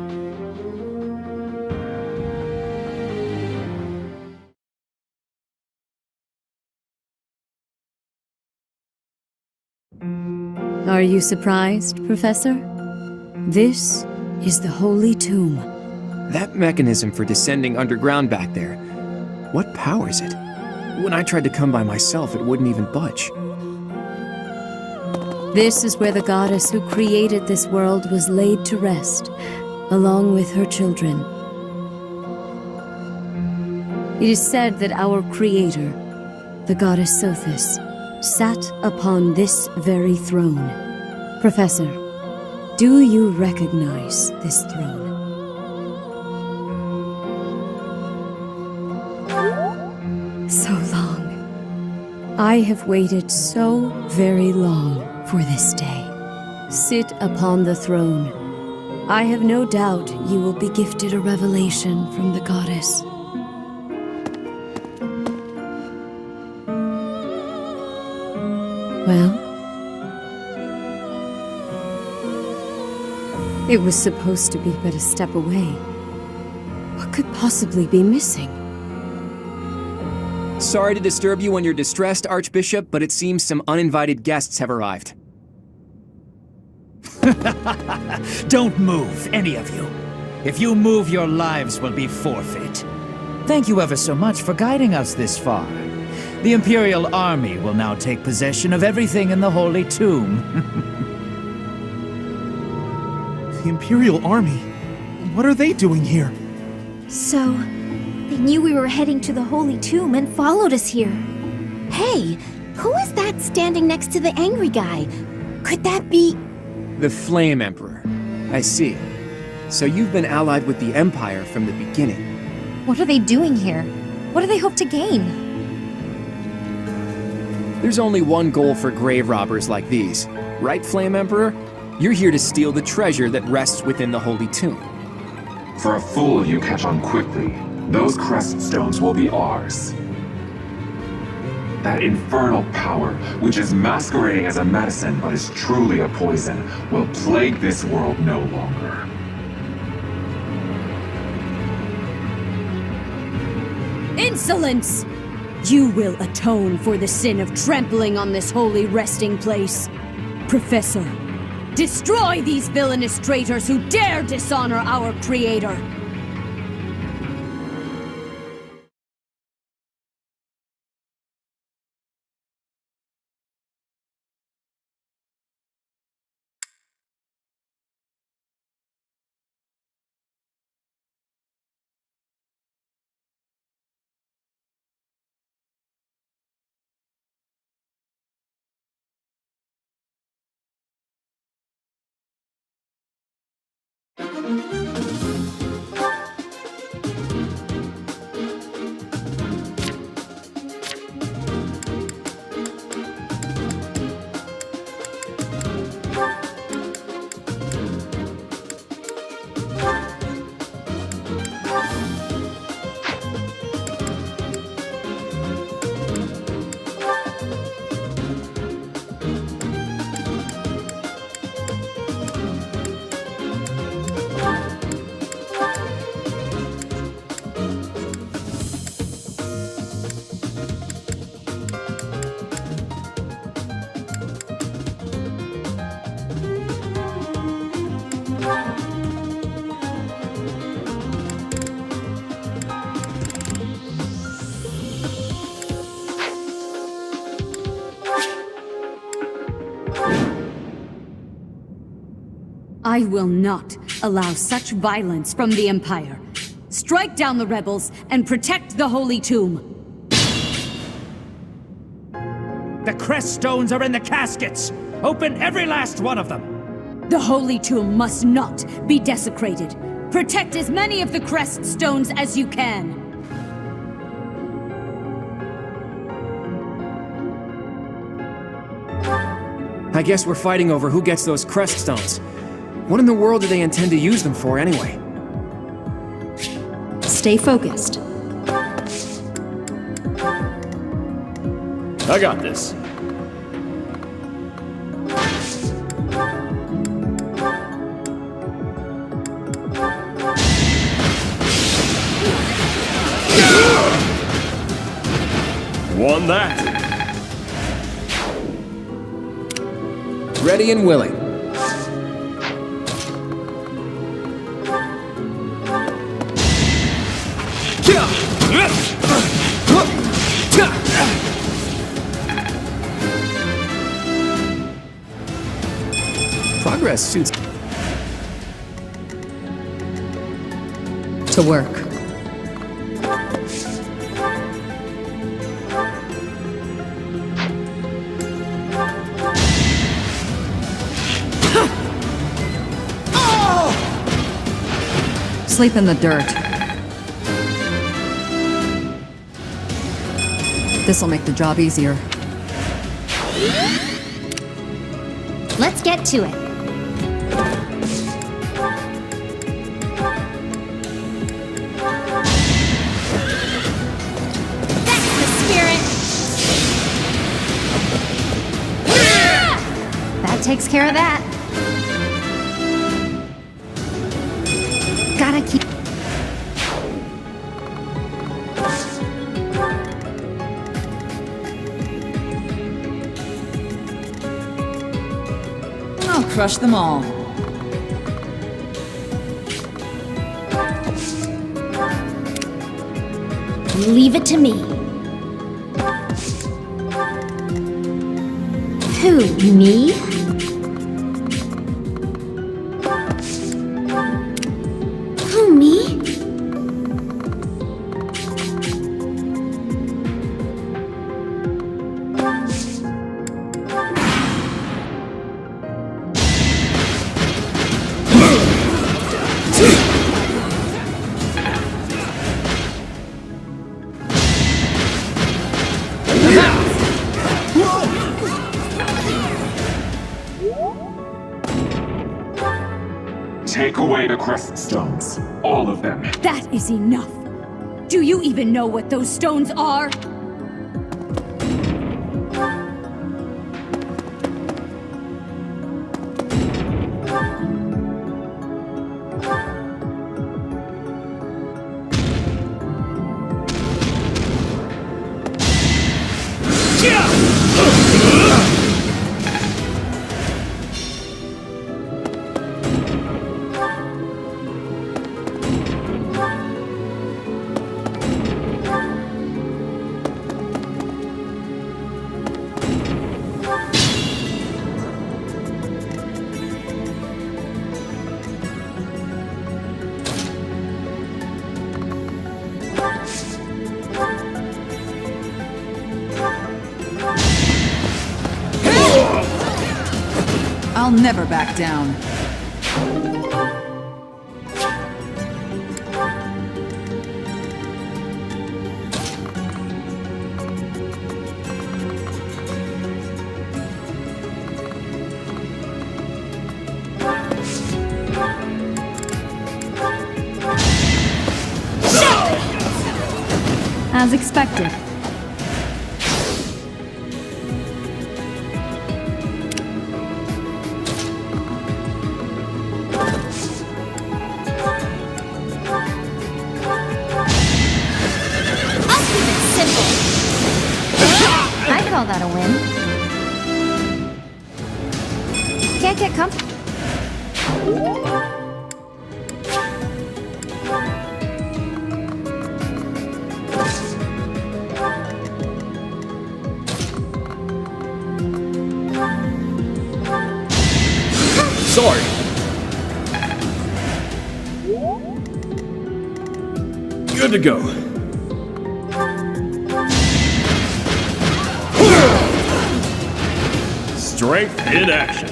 Are you surprised, Professor? This is the Holy Tomb. That mechanism for descending underground back there, what powers it? When I tried to come by myself, it wouldn't even budge. This is where the goddess who created this world was laid to rest, along with her children. It is said that our creator, the goddess Sothis, sat upon this very throne. Professor, do you recognize this throne? So long. I have waited so very long for this day. Sit upon the throne. I have no doubt you will be gifted a revelation from the goddess. Well? It was supposed to be but a step away. What could possibly be missing? Sorry to disturb you when you're distressed, Archbishop, but it seems some uninvited guests have arrived. Don't move, any of you. If you move, your lives will be forfeit. Thank you ever so much for guiding us this far. The Imperial Army will now take possession of everything in the Holy Tomb. The Imperial Army? What are they doing here? So, they knew we were heading to the Holy Tomb and followed us here. Hey, who is that standing next to the angry guy? Could that be... The Flame Emperor. I see. So you've been allied with the Empire from the beginning. What are they doing here? What do they hope to gain? There's only one goal for grave robbers like these. Right, Flame Emperor? You're here to steal the treasure that rests within the Holy Tomb. For a fool you catch on quickly. Those crest stones will be ours. That infernal power, which is masquerading as a medicine but is truly a poison, will plague this world no longer. Insolence! You will atone for the sin of trampling on this holy resting place. Professor, destroy these villainous traitors who dare dishonor our creator! I will not allow such violence from the Empire. Strike down the rebels and protect the Holy Tomb. The crest stones are in the caskets! Open every last one of them! The Holy Tomb must not be desecrated. Protect as many of the crest stones as you can. I guess we're fighting over who gets those crest stones. What in the world do they intend to use them for anyway? Stay focused. I got this. Won that. Ready and willing. progress suits. To work. Sleep in the dirt. This'll make the job easier. Let's get to it. That's the spirit! That takes care of that. Gotta keep... I'll crush them all. Leave it to me. Who, me? Who, me? Take away the crest stones. All of them. That is enough. Do you even know what those stones are? I'll never back down. As expected. I'd call that a win. Can't get comfortable. Sorry. Good to go. Strength in action.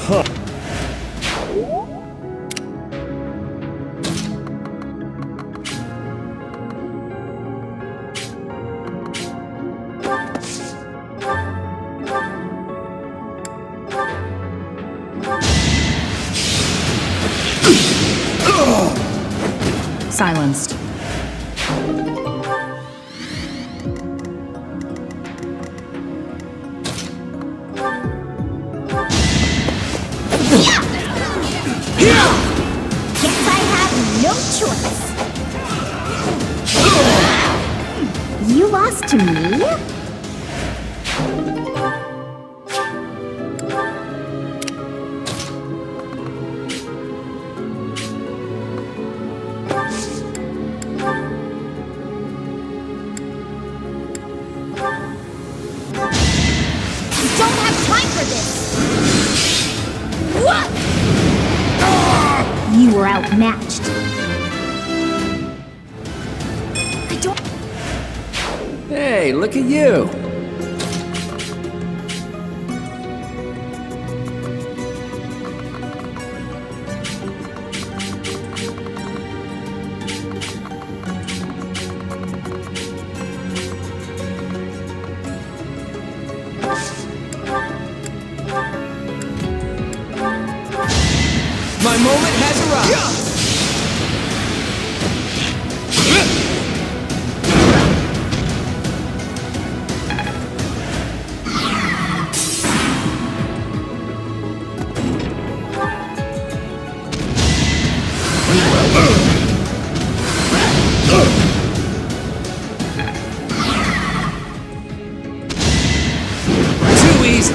Huh. Silenced. Guess I have no choice. You lost to me? Don't this! You were outmatched. I don't... Hey, look at you! My moment has arrived! Too easy!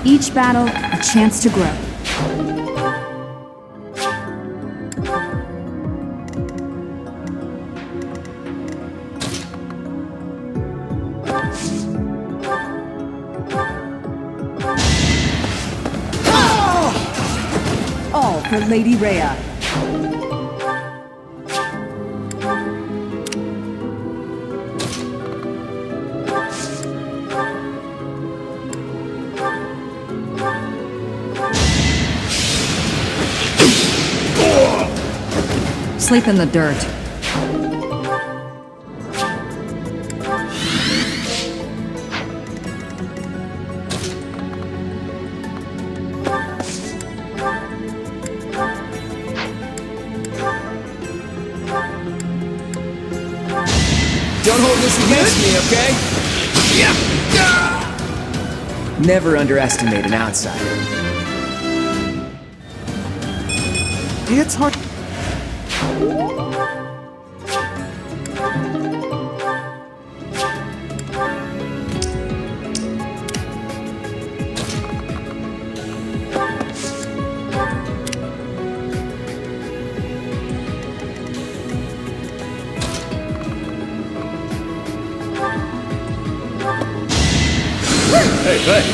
Each battle, a chance to grow. All for Lady Rhea. Sleep in the dirt. Don't hold this against me, okay? Never underestimate an outsider. It's hard. Hey, hey!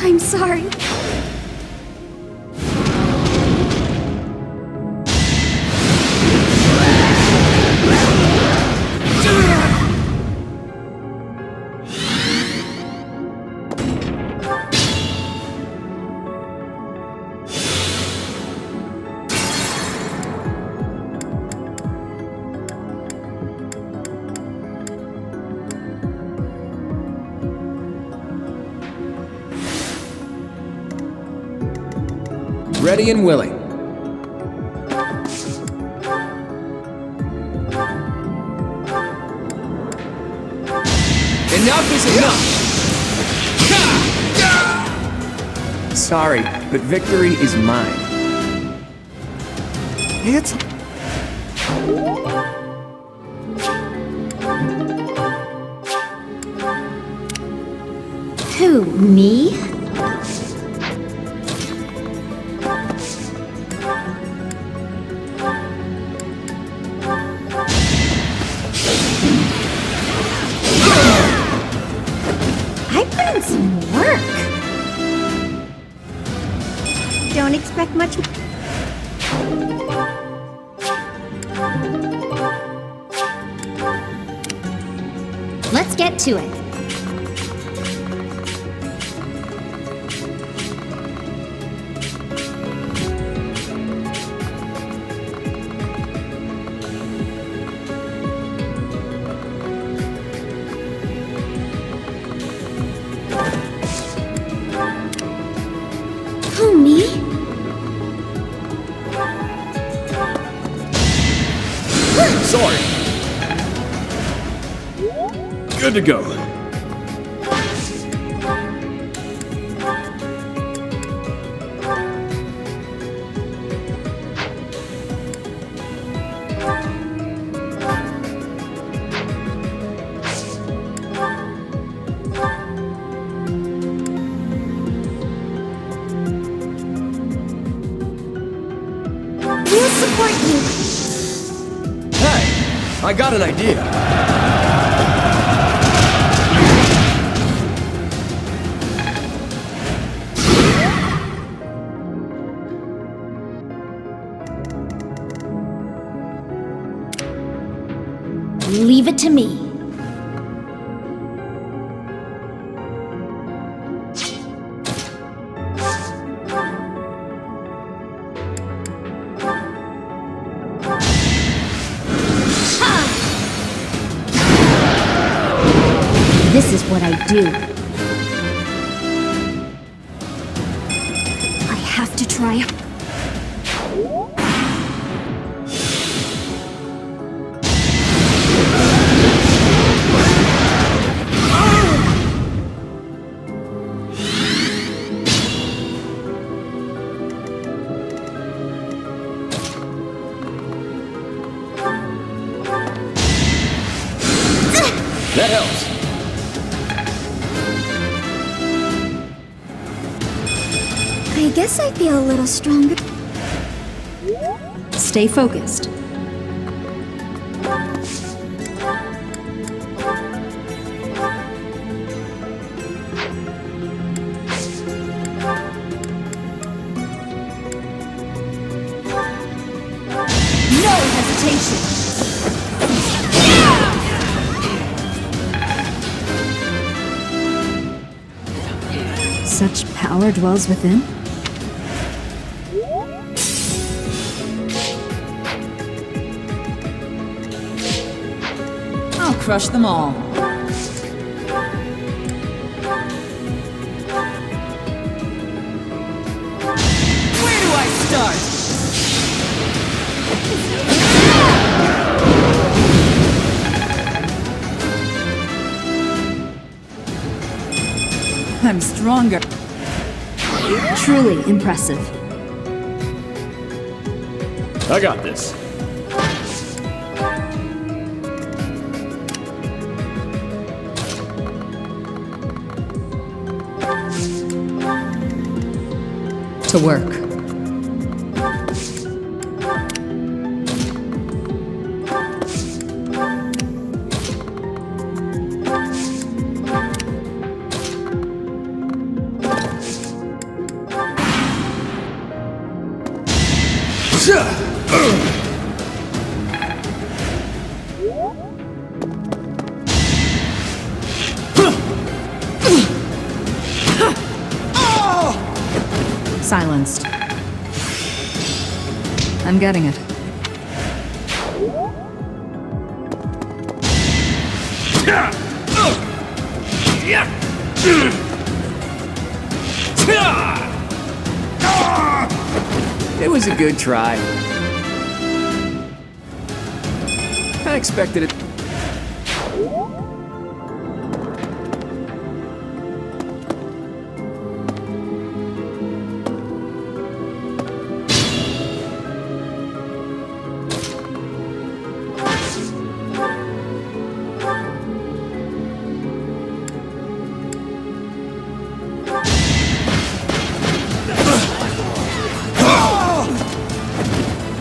I'm sorry. Ready and willing. Enough is enough! Sorry, but victory is mine. It's... Who, me? some work. Don't expect much. Let's get to it. Sorry. Good to go. We'll support you. Hey, I got an idea. Leave it to me. This is what I do. I have to try. That helps. I guess I feel a little stronger. Stay focused. No hesitation. Such power dwells within? I'll crush them all. Where do I start? I'm stronger. Truly impressive. I got this. To work. Silenced. I'm getting it. It was a good try. I expected it.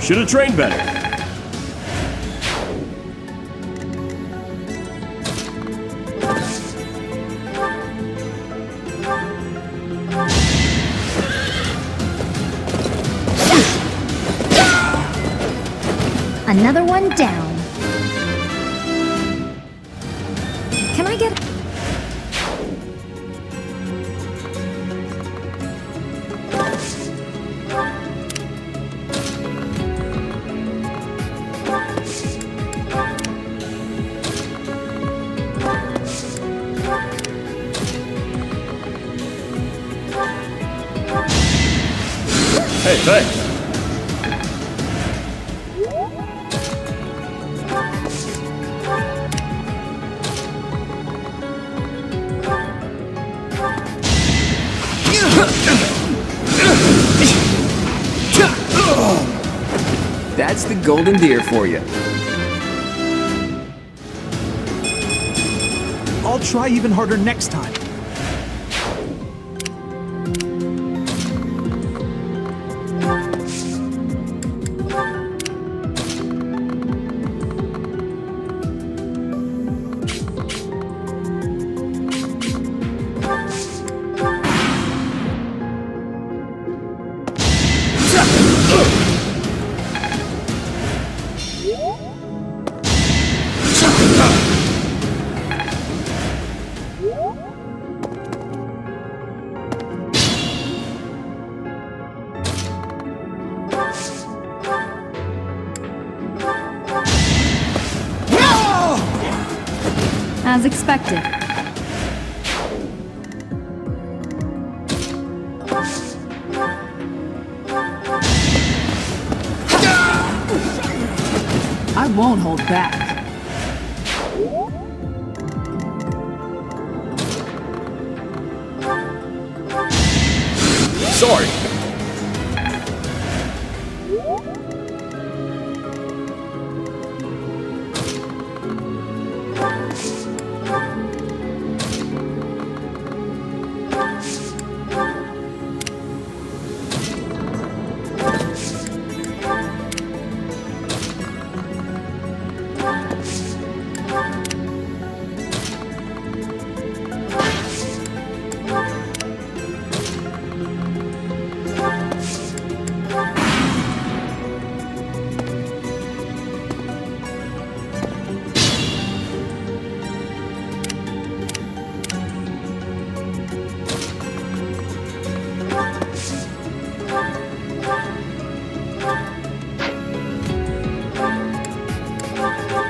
Should have trained better. Another one down. Can I get... Hey, thanks. That's the golden deer for you. I'll try even harder next time. As expected. I won't hold back. Sorry.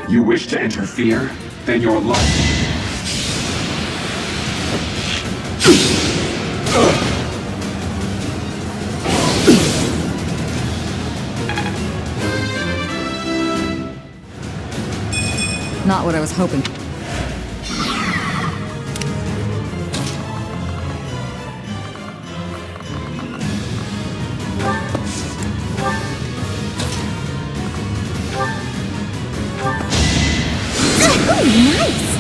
You wish to interfere? Then your life... Not what I was hoping. Nice!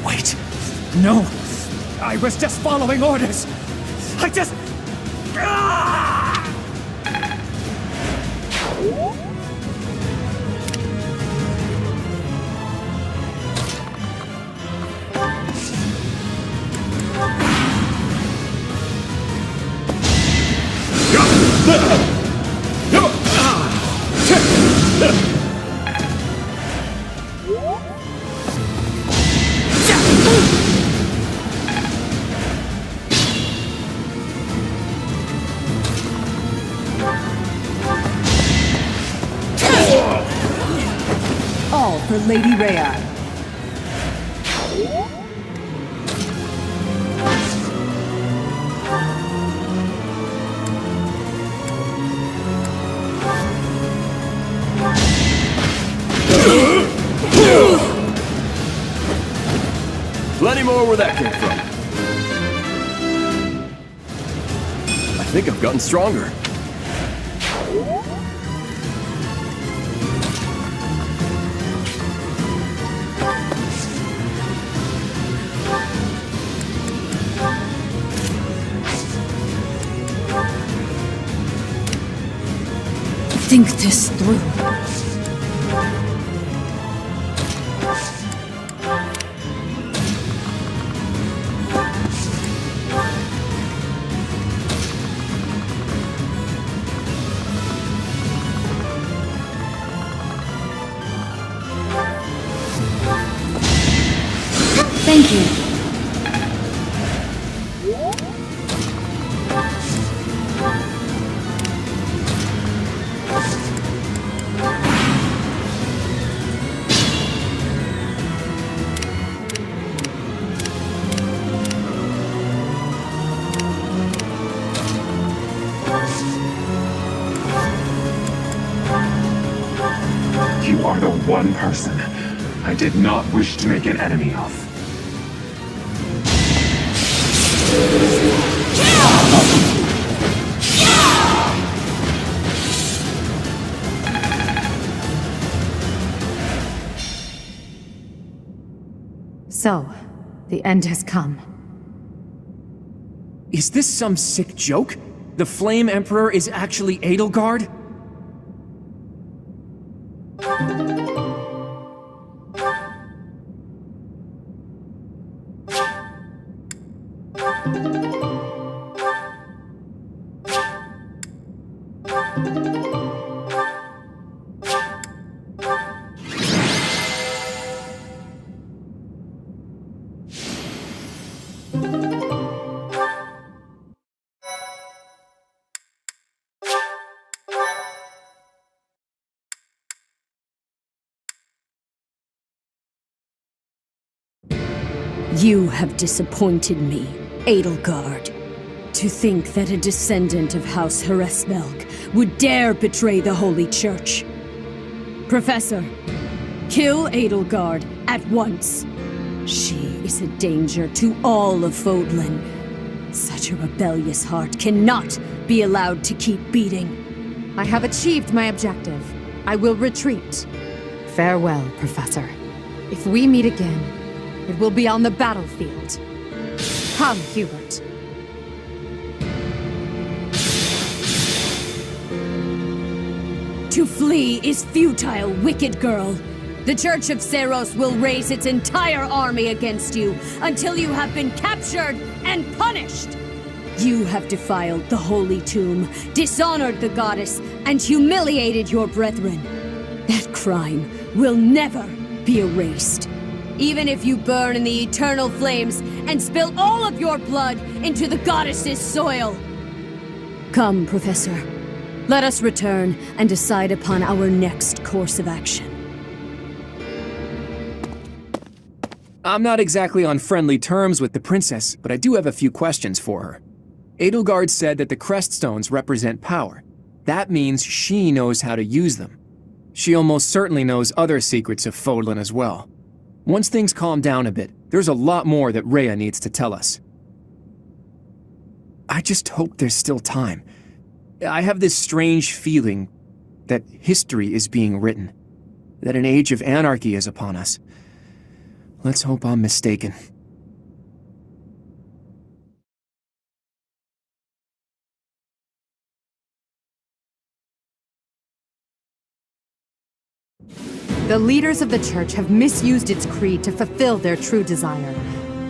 Wait. No. I was just following orders. I just... All for Lady Rhea. Plenty more where that came from. I think I've gotten stronger. Think this through. Thank you. You are the one person I did not wish to make an enemy of. So, the end has come. Is this some sick joke? The Flame Emperor is actually Edelgard? You have disappointed me, Edelgard. To think that a descendant of House Hresvelg would dare betray the Holy Church. Professor, kill Edelgard at once. She is a danger to all of Fodlan. Such a rebellious heart cannot be allowed to keep beating. I have achieved my objective. I will retreat. Farewell, Professor. If we meet again, it will be on the battlefield. Come, Hubert. To flee is futile, wicked girl. The Church of Seros will raise its entire army against you until you have been captured and punished. You have defiled the Holy Tomb, dishonored the goddess, and humiliated your brethren. That crime will never be erased. Even if you burn in the eternal flames and spill all of your blood into the goddess's soil. Come, Professor. Let us return and decide upon our next course of action. I'm not exactly on friendly terms with the princess, but I do have a few questions for her. Edelgard said that the crest stones represent power. That means she knows how to use them. She almost certainly knows other secrets of Fodlan as well. Once things calm down a bit, there's a lot more that Rhea needs to tell us. I just hope there's still time. I have this strange feeling that history is being written, that an age of anarchy is upon us. Let's hope I'm mistaken. The leaders of the Church have misused its creed to fulfill their true desire,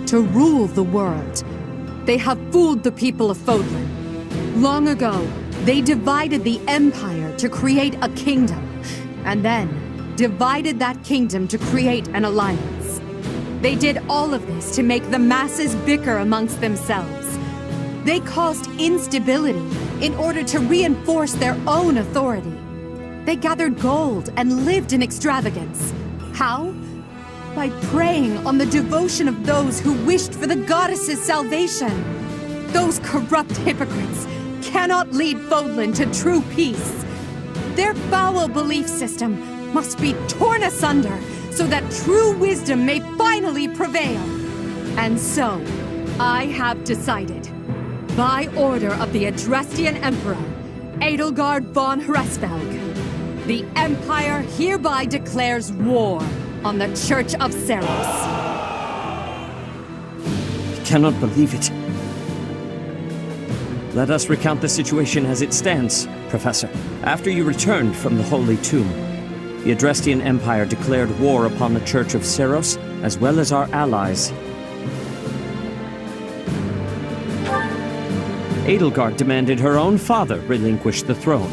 to rule the world. They have fooled the people of Fodlan. Long ago, they divided the Empire to create a kingdom, and then divided that kingdom to create an alliance. They did all of this to make the masses bicker amongst themselves. They caused instability in order to reinforce their own authority. They gathered gold and lived in extravagance. How? By preying on the devotion of those who wished for the goddess's salvation. Those corrupt hypocrites cannot lead Fodlan to true peace. Their foul belief system must be torn asunder so that true wisdom may finally prevail. And so, I have decided, by order of the Adrestian Emperor, Edelgard von Hresvelg, the Empire hereby declares war on the Church of Ceros. I cannot believe it. Let us recount the situation as it stands, Professor. After you returned from the Holy Tomb, the Adrestian Empire declared war upon the Church of Ceros, as well as our allies. Edelgard demanded her own father relinquish the throne,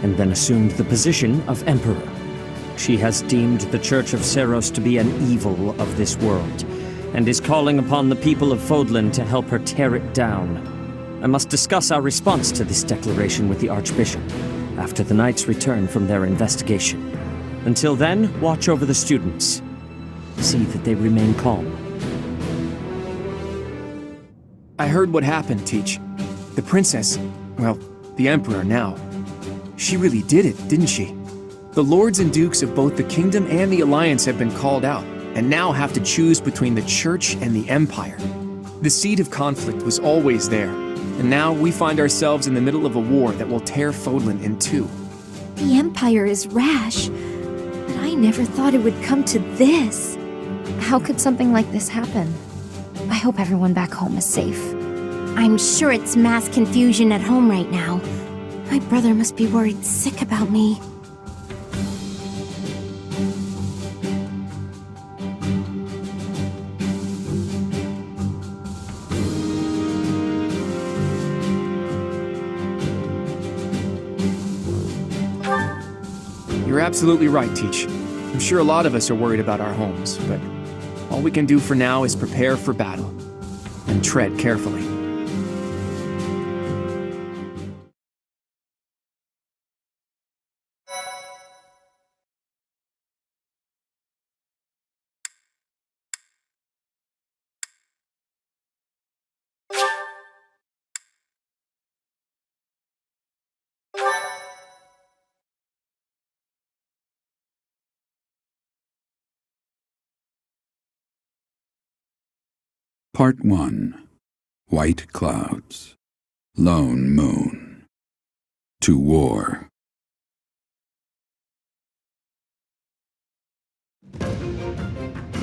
and then assumed the position of Emperor. She has deemed the Church of Ceros to be an evil of this world, and is calling upon the people of Fodlan to help her tear it down. I must discuss our response to this declaration with the Archbishop, after the Knights return from their investigation. Until then, watch over the students. See that they remain calm. I heard what happened, Teach. The princess, well, the Emperor now. She really did it, didn't she? The lords and dukes of both the kingdom and the alliance have been called out, and now have to choose between the church and the empire. The seed of conflict was always there, and now we find ourselves in the middle of a war that will tear Fodlan in two. The Empire is rash, but I never thought it would come to this. How could something like this happen? I hope everyone back home is safe. I'm sure it's mass confusion at home right now. My brother must be worried sick about me. You're absolutely right, Teach. I'm sure a lot of us are worried about our homes, but all we can do for now is prepare for battle and tread carefully. Part 1. White Clouds. Lone Moon. To War.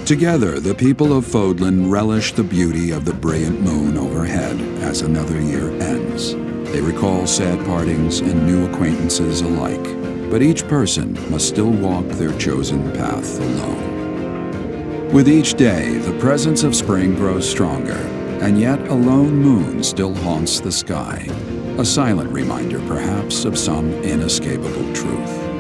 Together, the people of Fodlan relish the beauty of the brilliant moon overhead as another year ends. They recall sad partings and new acquaintances alike, but each person must still walk their chosen path alone. With each day, the presence of spring grows stronger, and yet a lone moon still haunts the sky, a silent reminder perhaps of some inescapable truth.